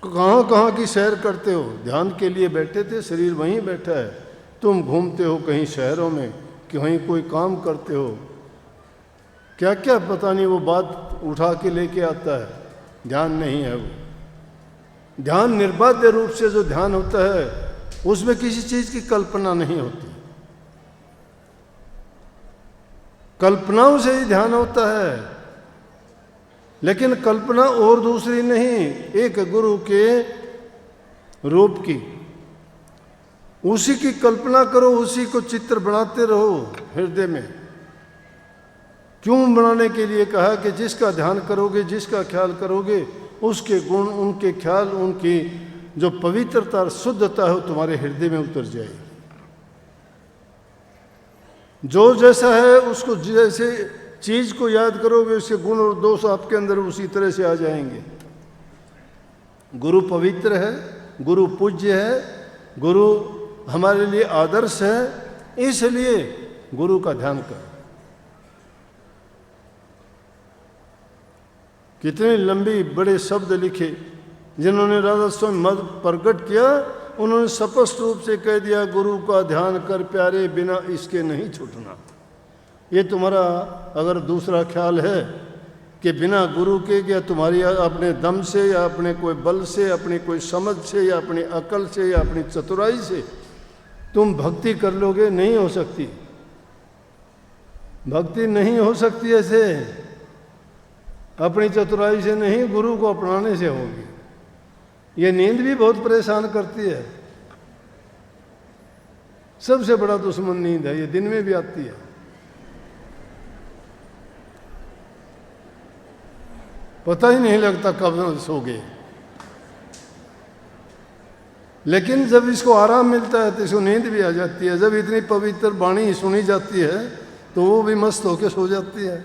कहाँ कहाँ की सैर करते हो, ध्यान के लिए बैठे थे, शरीर वहीं बैठा है, तुम घूमते हो कहीं शहरों में, कहीं कोई काम करते हो, क्या क्या पता नहीं वो बात उठा के लेके आता है, ध्यान नहीं है वो। ध्यान निर्बाध्य रूप से जो ध्यान होता है उसमें किसी चीज की कल्पना नहीं होती, कल्पनाओं से ही ध्यान होता है, लेकिन कल्पना और दूसरी नहीं, एक गुरु के रूप की, उसी की कल्पना करो, उसी को चित्र बनाते रहो हृदय में। क्यों बनाने के लिए कहा कि जिसका ध्यान करोगे, जिसका ख्याल करोगे, उसके गुण, उनके ख्याल, उनकी जो पवित्रता और शुद्धता है तुम्हारे हृदय में उतर जाएगी। जो जैसा है उसको, जैसे चीज को याद करोगे, उसके गुण और दोष आपके अंदर उसी तरह से आ जाएंगे। गुरु पवित्र है, गुरु पूज्य है, गुरु हमारे लिए आदर्श है, इसलिए गुरु का ध्यान करो। कितने लंबी बड़े शब्द लिखे जिन्होंने राधा स्वामी मत प्रकट किया, उन्होंने स्पष्ट रूप से कह दिया, गुरु का ध्यान कर प्यारे, बिना इसके नहीं छूटना। ये तुम्हारा अगर दूसरा ख्याल है कि बिना गुरु के, या तुम्हारी अपने दम से, या अपने कोई बल से, अपनी कोई समझ से, या अपनी अकल से, या अपनी चतुराई से तुम भक्ति कर लोगे, नहीं हो सकती। भक्ति नहीं हो सकती ऐसे, अपनी चतुराई से नहीं, गुरु को अपनाने से होगी। ये नींद भी बहुत परेशान करती है, सबसे बड़ा दुश्मन नींद है, ये दिन में भी आती है। पता ही नहीं लगता कब सो गए, लेकिन जब इसको आराम मिलता है तो इसको नींद भी आ जाती है। जब इतनी पवित्र वाणी सुनी जाती है तो वो भी मस्त होकर सो जाती है।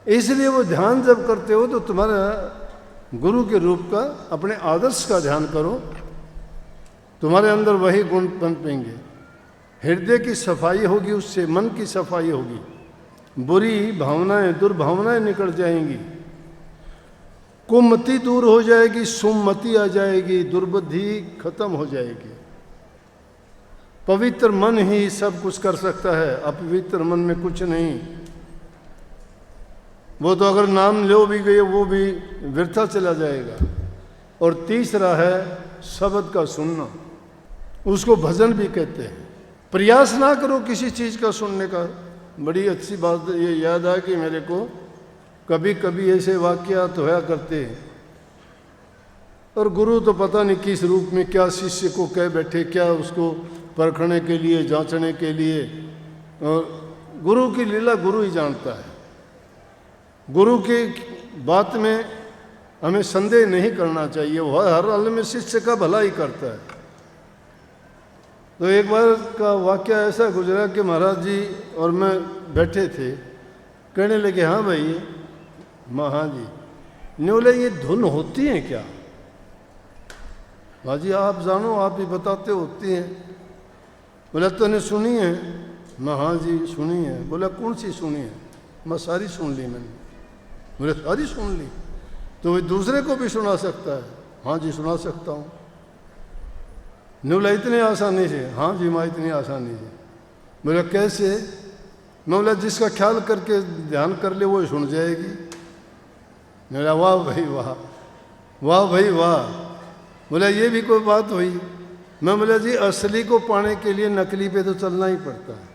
इसलिए वो ध्यान जब करते हो तो तुम्हारा गुरु के रूप का, अपने आदर्श का ध्यान करो, तुम्हारे अंदर वही गुण पनपेंगे। हृदय की सफाई होगी, उससे मन की सफाई होगी, बुरी भावनाएं, दुर्भावनाएं निकल जाएंगी, कुमति दूर हो जाएगी, सुमति आ जाएगी, दुर्बुद्धि खत्म हो जाएगी। पवित्र मन ही सब कुछ कर सकता है, अपवित्र मन में कुछ नहीं। वो तो अगर नाम लो भी गए वो भी व्यर्था चला जाएगा। और तीसरा है शब्द का सुनना, उसको भजन भी कहते हैं। प्रयास ना करो किसी चीज़ का सुनने का। बड़ी अच्छी बात ये याद आ कि मेरे को कभी कभी ऐसे वाक़यात होया करते हैं, और गुरु तो पता नहीं किस रूप में क्या शिष्य को कह बैठे, क्या उसको परखने के लिए, जांचने के लिए। और गुरु की लीला गुरु ही जानता है। गुरु की बात में हमें संदेह नहीं करना चाहिए, वो हर हाल में शिष्य का भला ही करता है। तो एक बार का वाक़या ऐसा गुजरा कि महाराज जी और मैं बैठे थे, कहने लगे हाँ भाई, हाँ जी, ने बोले ये धुन होती है क्या? हाँ जी आप जानो, आप ही बताते होती हैं। बोला तूने सुनी है? मैं हाँ जी सुनी है। बोला कौन सी सुनी है? मैं सारी सुन ली मैंने। बोले सारी सुन ली तो दूसरे को भी सुना सकता है? हाँ जी सुना सकता हूँ। ने बोला इतनी आसानी से? हाँ जी माँ इतनी आसानी से। बोला कैसे? मैं बोला जिसका ख्याल करके ध्यान कर ले वो सुन जाएगी। मैं बोला वाह भाई वाह, वाह भाई वाह। बोला ये भी कोई बात हुई। मैं बोला जी असली को पाने के लिए नकली पे तो चलना ही पड़ता है।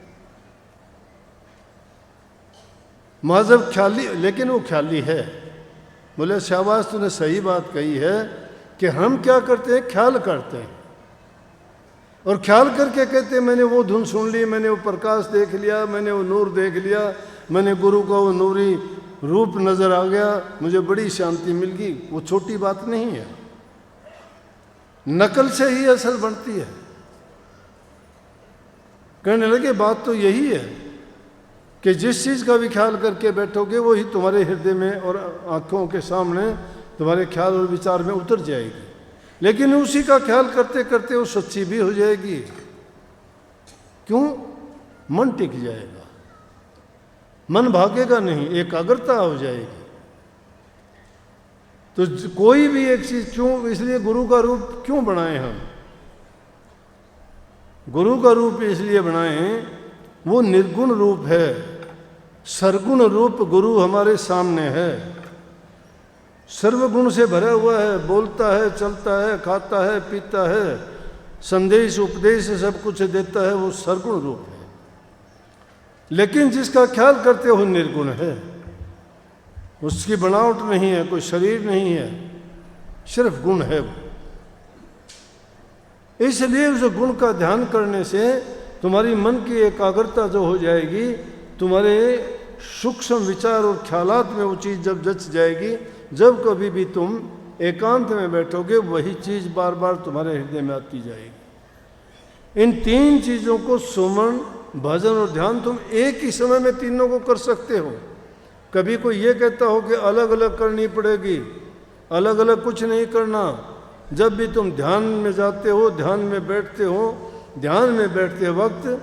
मजहब ख्याली, लेकिन वो ख्याली है। बोले शाबाश तूने सही बात कही है कि हम क्या करते हैं, ख्याल करते हैं और ख्याल करके कहते हैं मैंने वो धुन सुन ली, मैंने वो प्रकाश देख लिया, मैंने वो नूर देख लिया, मैंने गुरु का वो नूरी रूप नजर आ गया, मुझे बड़ी शांति मिल गई। वो छोटी बात नहीं है। नकल से ही असल बनती है। कहने लगे बात तो यही है कि जिस चीज़ का भी ख्याल करके बैठोगे वही तुम्हारे हृदय में और आँखों के सामने तुम्हारे ख्याल और विचार में उतर जाएगी। लेकिन उसी का ख्याल करते करते वो सच्ची भी हो जाएगी। क्यों? मन टिक जाएगा, मन भागेगा नहीं, एकाग्रता हो जाएगी। तो कोई भी एक चीज़ क्यों, इसलिए गुरु का रूप क्यों बनाए हम? गुरु का रूप इसलिए बनाए, वो निर्गुण रूप है, सरगुण रूप गुरु हमारे सामने है। सर्वगुण से भरा हुआ है, बोलता है, चलता है, खाता है, पीता है, संदेश उपदेश सब कुछ देता है, वो सरगुण रूप है। लेकिन जिसका ख्याल करते हो निर्गुण है, उसकी बनावट नहीं है, कोई शरीर नहीं है, सिर्फ गुण है वो। इसलिए उस गुण का ध्यान करने से तुम्हारी मन की एकाग्रता जो हो जाएगी, तुम्हारे सूक्ष्म विचार और ख्यालात में वो चीज़ जब जच जाएगी, जब कभी भी तुम एकांत में बैठोगे वही चीज़ बार बार तुम्हारे हृदय में आती जाएगी। इन तीन चीज़ों को सुमन, भजन और ध्यान तुम एक ही समय में तीनों को कर सकते हो। कभी कोई ये कहता हो कि अलग अलग करनी पड़ेगी, अलग अलग कुछ नहीं करना। जब भी तुम ध्यान में जाते हो, ध्यान में बैठते हो, ध्यान में बैठते वक्त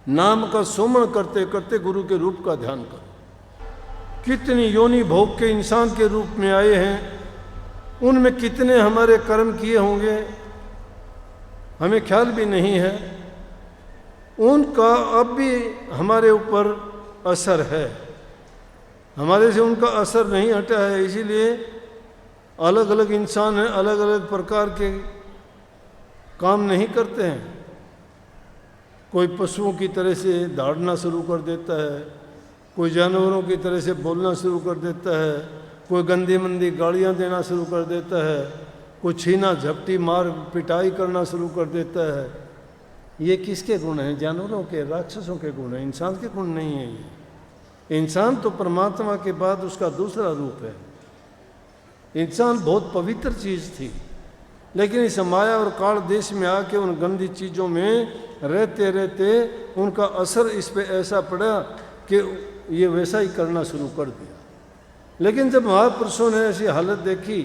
नाम का सुमन करते करते गुरु के रूप का ध्यान करो। कितनी योनि भोग के इंसान के रूप में आए हैं, उनमें कितने हमारे कर्म किए होंगे हमें ख्याल भी नहीं है। उनका अब भी हमारे ऊपर असर है, हमारे से उनका असर नहीं हटा है। इसीलिए अलग अलग इंसान हैं, अलग अलग प्रकार के काम नहीं करते हैं। कोई पशुओं की तरह से दौड़ना शुरू कर देता है, कोई जानवरों की तरह से बोलना शुरू कर देता है, कोई गंदी मंदी गालियाँ देना शुरू कर देता है, कोई छीना झपटी मार पिटाई करना शुरू कर देता है। ये किसके गुण हैं? जानवरों के, राक्षसों के गुण हैं, इंसान के गुण नहीं है। ये इंसान तो परमात्मा के बाद उसका दूसरा रूप है। इंसान बहुत पवित्र चीज़ थी, लेकिन इस माया और काल देश में आके उन गंदी चीज़ों में रहते रहते उनका असर इस पे ऐसा पड़ा कि ये वैसा ही करना शुरू कर दिया। लेकिन जब महापुरुषों ने ऐसी हालत देखी,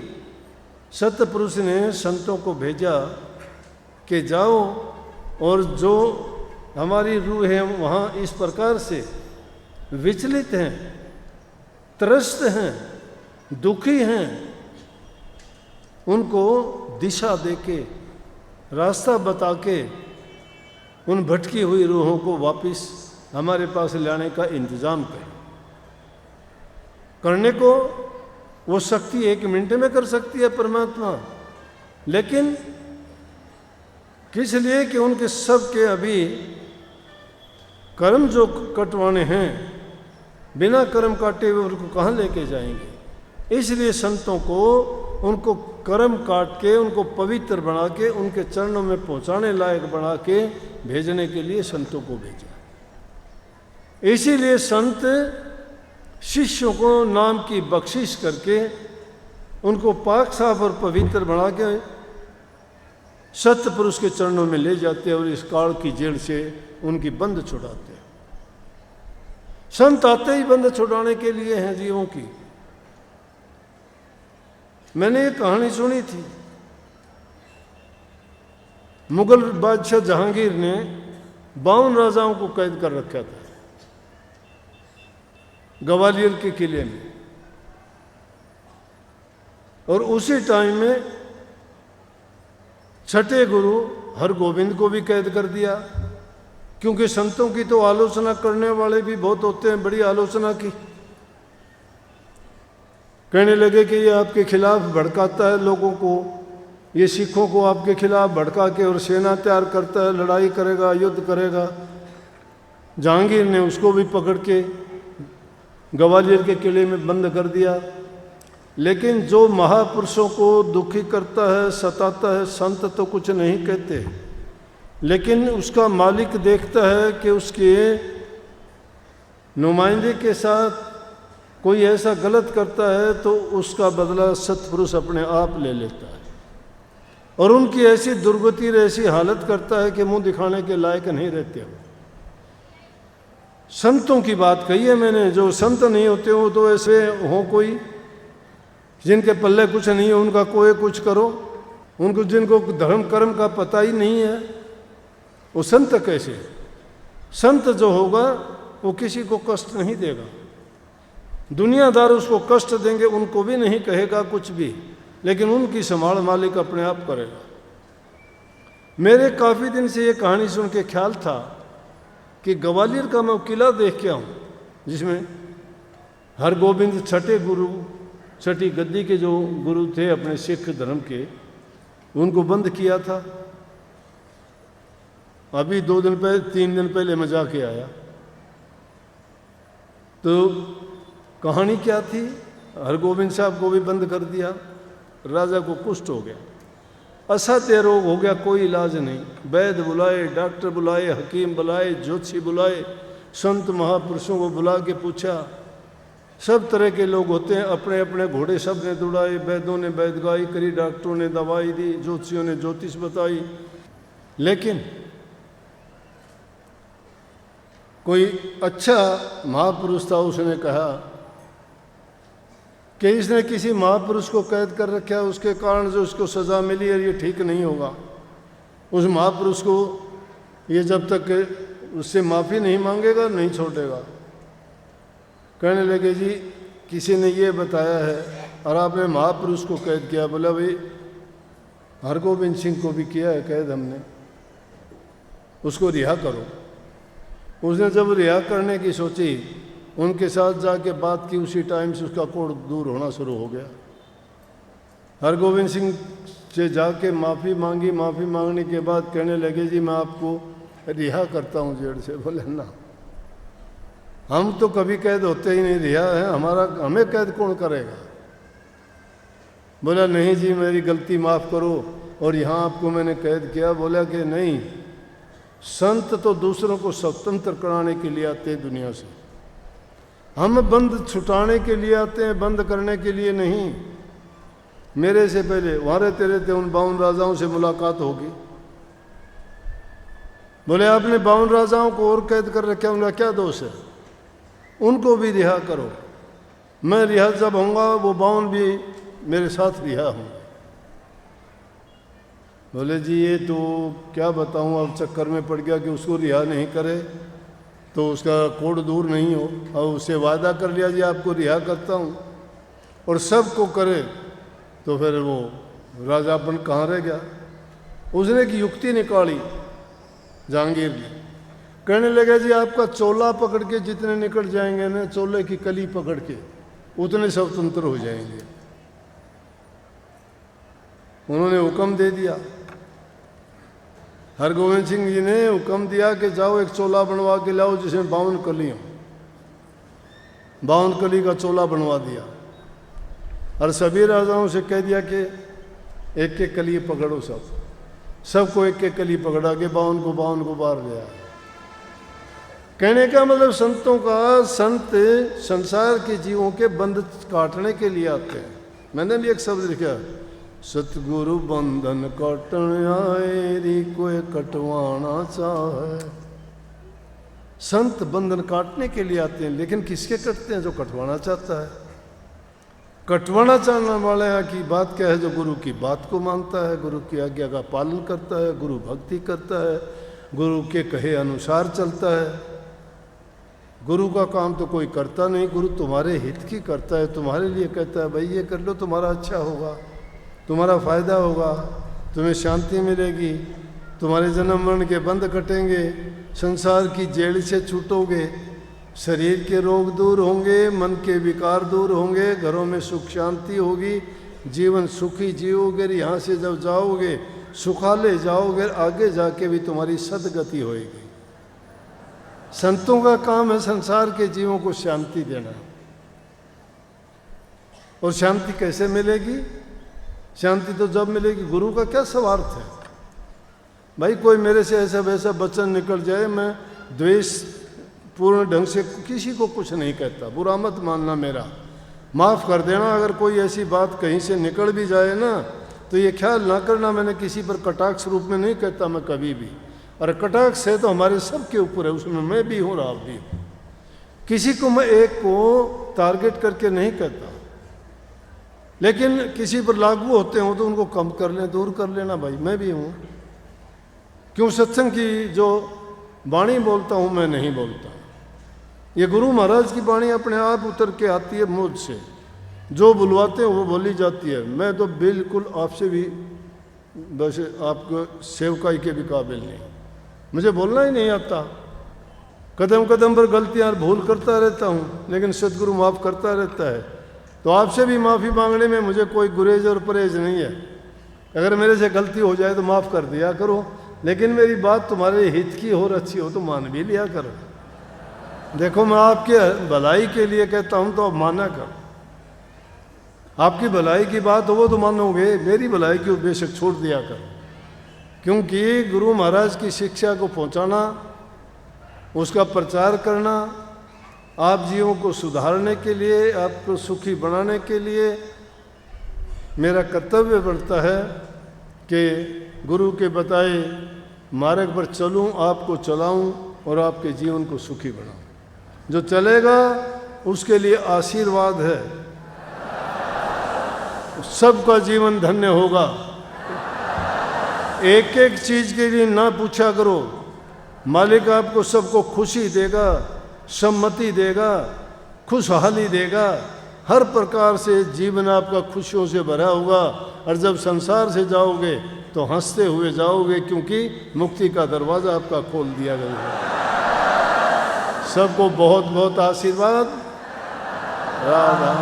सतपुरुष ने संतों को भेजा कि जाओ और जो हमारी रूह है वहाँ इस प्रकार से विचलित हैं, त्रस्त हैं, दुखी हैं, उनको दिशा देके, रास्ता बता के उन भटकी हुई रूहों को वापस हमारे पास लाने का इंतज़ाम करें। करने को वो शक्ति 1 मिनट में कर सकती है परमात्मा, लेकिन किस लिए कि उनके सब के अभी कर्म जो कटवाने हैं, बिना कर्म काटे हुए उनको कहाँ लेके जाएंगे। इसलिए संतों को उनको कर्म काट के, उनको पवित्र बना के, उनके चरणों में पहुँचाने लायक बना के भेजने के लिए संतों को भेजा। इसीलिए संत शिष्यों को नाम की बख्शिश करके उनको पाक साफ और पवित्र बना के सतपुरुष के चरणों में ले जाते और इस काल की जेल से उनकी बंध छुड़ाते। संत आते ही बंध छुड़ाने के लिए हैं जीवों की। मैंने एक कहानी सुनी थी। मुगल बादशाह जहांगीर ने 52 राजाओं को कैद कर रखा था ग्वालियर के किले में, और उसी टाइम में छठे गुरु हरगोविंद को भी कैद कर दिया। क्योंकि संतों की तो आलोचना करने वाले भी बहुत होते हैं। बड़ी आलोचना की, कहने लगे कि ये आपके खिलाफ भड़काता है लोगों को, ये सिखों को आपके खिलाफ भड़का के और सेना तैयार करता है, लड़ाई करेगा, युद्ध करेगा। जहांगीर ने उसको भी पकड़ के ग्वालियर के किले में बंद कर दिया। लेकिन जो महापुरुषों को दुखी करता है, सताता है, संत तो कुछ नहीं कहते, लेकिन उसका मालिक देखता है कि उसके नुमाइंदे के साथ कोई ऐसा गलत करता है तो उसका बदला सत्पुरुष अपने आप ले लेता है, और उनकी ऐसी दुर्गति, ऐसी हालत करता है कि मुंह दिखाने के लायक नहीं रहते हो। संतों की बात कही है मैंने। जो संत नहीं होते हो तो ऐसे हो कोई जिनके पल्ले कुछ नहीं है, उनका कोई कुछ करो, उनको जिनको धर्म कर्म का पता ही नहीं है, वो संत कैसे? संत जो होगा वो किसी को कष्ट नहीं देगा। दुनियादार उसको कष्ट देंगे, उनको भी नहीं कहेगा कुछ भी, लेकिन उनकी संभाल मालिक अपने आप करेगा। मेरे काफ़ी दिन से ये कहानी सुन के ख्याल था कि ग्वालियर का मैं किला देख के आऊँ, जिसमें हरगोबिंद छठे गुरु, छठी गद्दी के जो गुरु थे अपने सिख धर्म के, उनको बंद किया था। अभी 2 दिन पहले, 3 दिन पहले मैं जाके आया। तो कहानी क्या थी? हरगोबिंद साहब को भी बंद कर दिया, राजा को कुष्ठ हो गया, असाध्य रोग हो गया, कोई इलाज नहीं। वैद्य बुलाए, डॉक्टर बुलाए, हकीम बुलाए, ज्योतिषी बुलाए, संत महापुरुषों को बुला के पूछा। सब तरह के लोग होते हैं, अपने अपने घोड़े सब ने दौड़ाए, वैद्यों ने वैदगाई करी, डॉक्टरों ने दवाई दी, ज्योतिषियों ने ज्योतिष बताई, लेकिन कोई अच्छा महापुरुष था, उसने कहा कि इसने किसी महापुरुष को कैद कर रखा है, उसके कारण जो उसको सज़ा मिली है ये ठीक नहीं होगा। उस महापुरुष को ये जब तक उससे माफ़ी नहीं मांगेगा नहीं छोड़ेगा। कहने लगे जी किसी ने ये बताया है और आपने महापुरुष को कैद किया। बोला भाई हरगोबिंद सिंह को भी किया है कैद हमने, उसको रिहा करो। उसने जब रिहा करने की सोची, उनके साथ जाके बात की, उसी टाइम से उसका कोढ़ दूर होना शुरू हो गया। हरगोबिंद सिंह से जाके माफ़ी मांगी। माफ़ी मांगने के बाद कहने लगे जी मैं आपको रिहा करता हूँ जेल से। बोले ना, हम तो कभी कैद होते ही नहीं, रिहा है हमारा, हमें कैद कौन करेगा। बोला नहीं जी मेरी गलती माफ़ करो, और यहाँ आपको मैंने कैद किया। बोला कि नहीं, संत तो दूसरों को स्वतंत्र कराने के लिए आते हैं दुनिया से, हम बंद छुटाने के लिए आते हैं, बंद करने के लिए नहीं। मेरे से पहले वहाँ रहते रहते उन 52 राजाओं से मुलाकात होगी। बोले आपने 52 राजाओं को और कैद कर रखा, उनका क्या दोष है? उनको भी रिहा करो। मैं रिहा जब होऊंगा वो 52 भी मेरे साथ रिहा होंगे। बोले जी ये तो क्या बताऊं, अब चक्कर में पड़ गया कि उसको रिहा नहीं करे तो उसका कोढ़ दूर नहीं हो, और उससे वादा कर लिया जी आपको रिहा करता हूं, और सबको करे, तो फिर वो राजापन कहाँ रह गया। उसने एक युक्ति निकाली जहांगीर ने। कहने लगा जी आपका चोला पकड़ के जितने निकल जाएंगे ना, चोले की कली पकड़ के, उतने स्वतंत्र हो जाएंगे। उन्होंने हुक्म दे दिया। हरगोबिंद सिंह जी ने हुक्म दिया कि जाओ एक चोला बनवा के लाओ जिसमें 52 कली हो। 52 कली का चोला बनवा दिया, और सभी राजाओं से कह दिया कि एक एक कली पकड़ो, सबको एक एक कली पकड़ा के 52 को बाहर ले आया। कहने का मतलब संतों का, संत संसार के जीवों के बंध काटने के लिए आते हैं। मैंने भी एक शब्द लिखा, सतगुरु बंधन काटन आए री कोई कटवाना चाहे। संत बंधन काटने के लिए आते हैं, लेकिन किसके कटते हैं? जो कटवाना चाहता है। कटवाना चाहने वाले की बात क्या है? जो गुरु की बात को मानता है, गुरु की आज्ञा का पालन करता है, गुरु भक्ति करता है, गुरु के कहे अनुसार चलता है। गुरु का काम तो कोई करता नहीं, गुरु तुम्हारे हित की करता है, तुम्हारे लिए कहता है भाई ये कर लो, तुम्हारा अच्छा होगा, तुम्हारा फायदा होगा, तुम्हें शांति मिलेगी, तुम्हारे जन्म मरण के बंध कटेंगे, संसार की जेल से छूटोगे, शरीर के रोग दूर होंगे, मन के विकार दूर होंगे, घरों में सुख शांति होगी, जीवन सुखी जियोगे। यहाँ से जब जाओगे सुखाले जाओगे, आगे जाके भी तुम्हारी सदगति होएगी। संतों का काम है संसार के जीवों को शांति देना। और शांति कैसे मिलेगी? शांति तो जब मिलेगी, गुरु का क्या स्वार्थ है भाई? कोई मेरे से ऐसा वैसा वचन निकल जाए, मैं द्वेष पूर्ण ढंग से किसी को कुछ नहीं कहता, बुरा मत मानना मेरा, माफ़ कर देना। अगर कोई ऐसी बात कहीं से निकल भी जाए ना, तो ये ख्याल ना करना मैंने किसी पर कटाक्ष रूप में नहीं कहता मैं कभी भी। और कटाक्ष है तो हमारे सब के ऊपर है, उसमें मैं भी हूँ और आप भी हूँ। किसी को मैं एक को टारगेट करके नहीं कहता, लेकिन किसी पर लागू होते हो तो उनको कम कर लें, दूर कर लेना भाई, मैं भी हूँ। क्यों सत्संग की जो वाणी बोलता हूँ मैं नहीं बोलता, ये गुरु महाराज की वाणी अपने आप उतर के आती है मुझ से, जो बुलवाते हैं वो बोली जाती है। मैं तो बिल्कुल आपसे भी वैसे आपको सेवकाई के भी काबिल नहीं, मुझे बोलना ही नहीं आता, कदम कदम पर गलतियाँ भूल करता रहता हूँ, लेकिन सदगुरु माफ़ करता रहता है। तो आपसे भी माफ़ी मांगने में मुझे कोई गुरेज और परहेज नहीं है। अगर मेरे से गलती हो जाए तो माफ़ कर दिया करो, लेकिन मेरी बात तुम्हारे हित की हो और अच्छी हो तो मान भी लिया करो। देखो मैं आपके भलाई के लिए कहता हूँ तो अब माना करो, आपकी भलाई की बात हो वो तो मानोगे, मेरी भलाई की बेशक छोड़ दिया करो। क्योंकि गुरु महाराज की शिक्षा को पहुँचाना, उसका प्रचार करना, आप जीवों को सुधारने के लिए, आपको सुखी बनाने के लिए मेरा कर्तव्य बनता है कि गुरु के बताए मार्ग पर चलूं, आपको चलाऊं और आपके जीवन को सुखी बनाऊं। जो चलेगा उसके लिए आशीर्वाद है, सबका जीवन धन्य होगा। एक एक चीज़ के लिए ना पूछा करो, मालिक आपको सबको खुशी देगा, सम्मति देगा, खुशहाली देगा, हर प्रकार से जीवन आपका खुशियों से भरा होगा। और जब संसार से जाओगे तो हंसते हुए जाओगे, क्योंकि मुक्ति का दरवाज़ा आपका खोल दिया गया है। सबको बहुत बहुत आशीर्वाद। राधा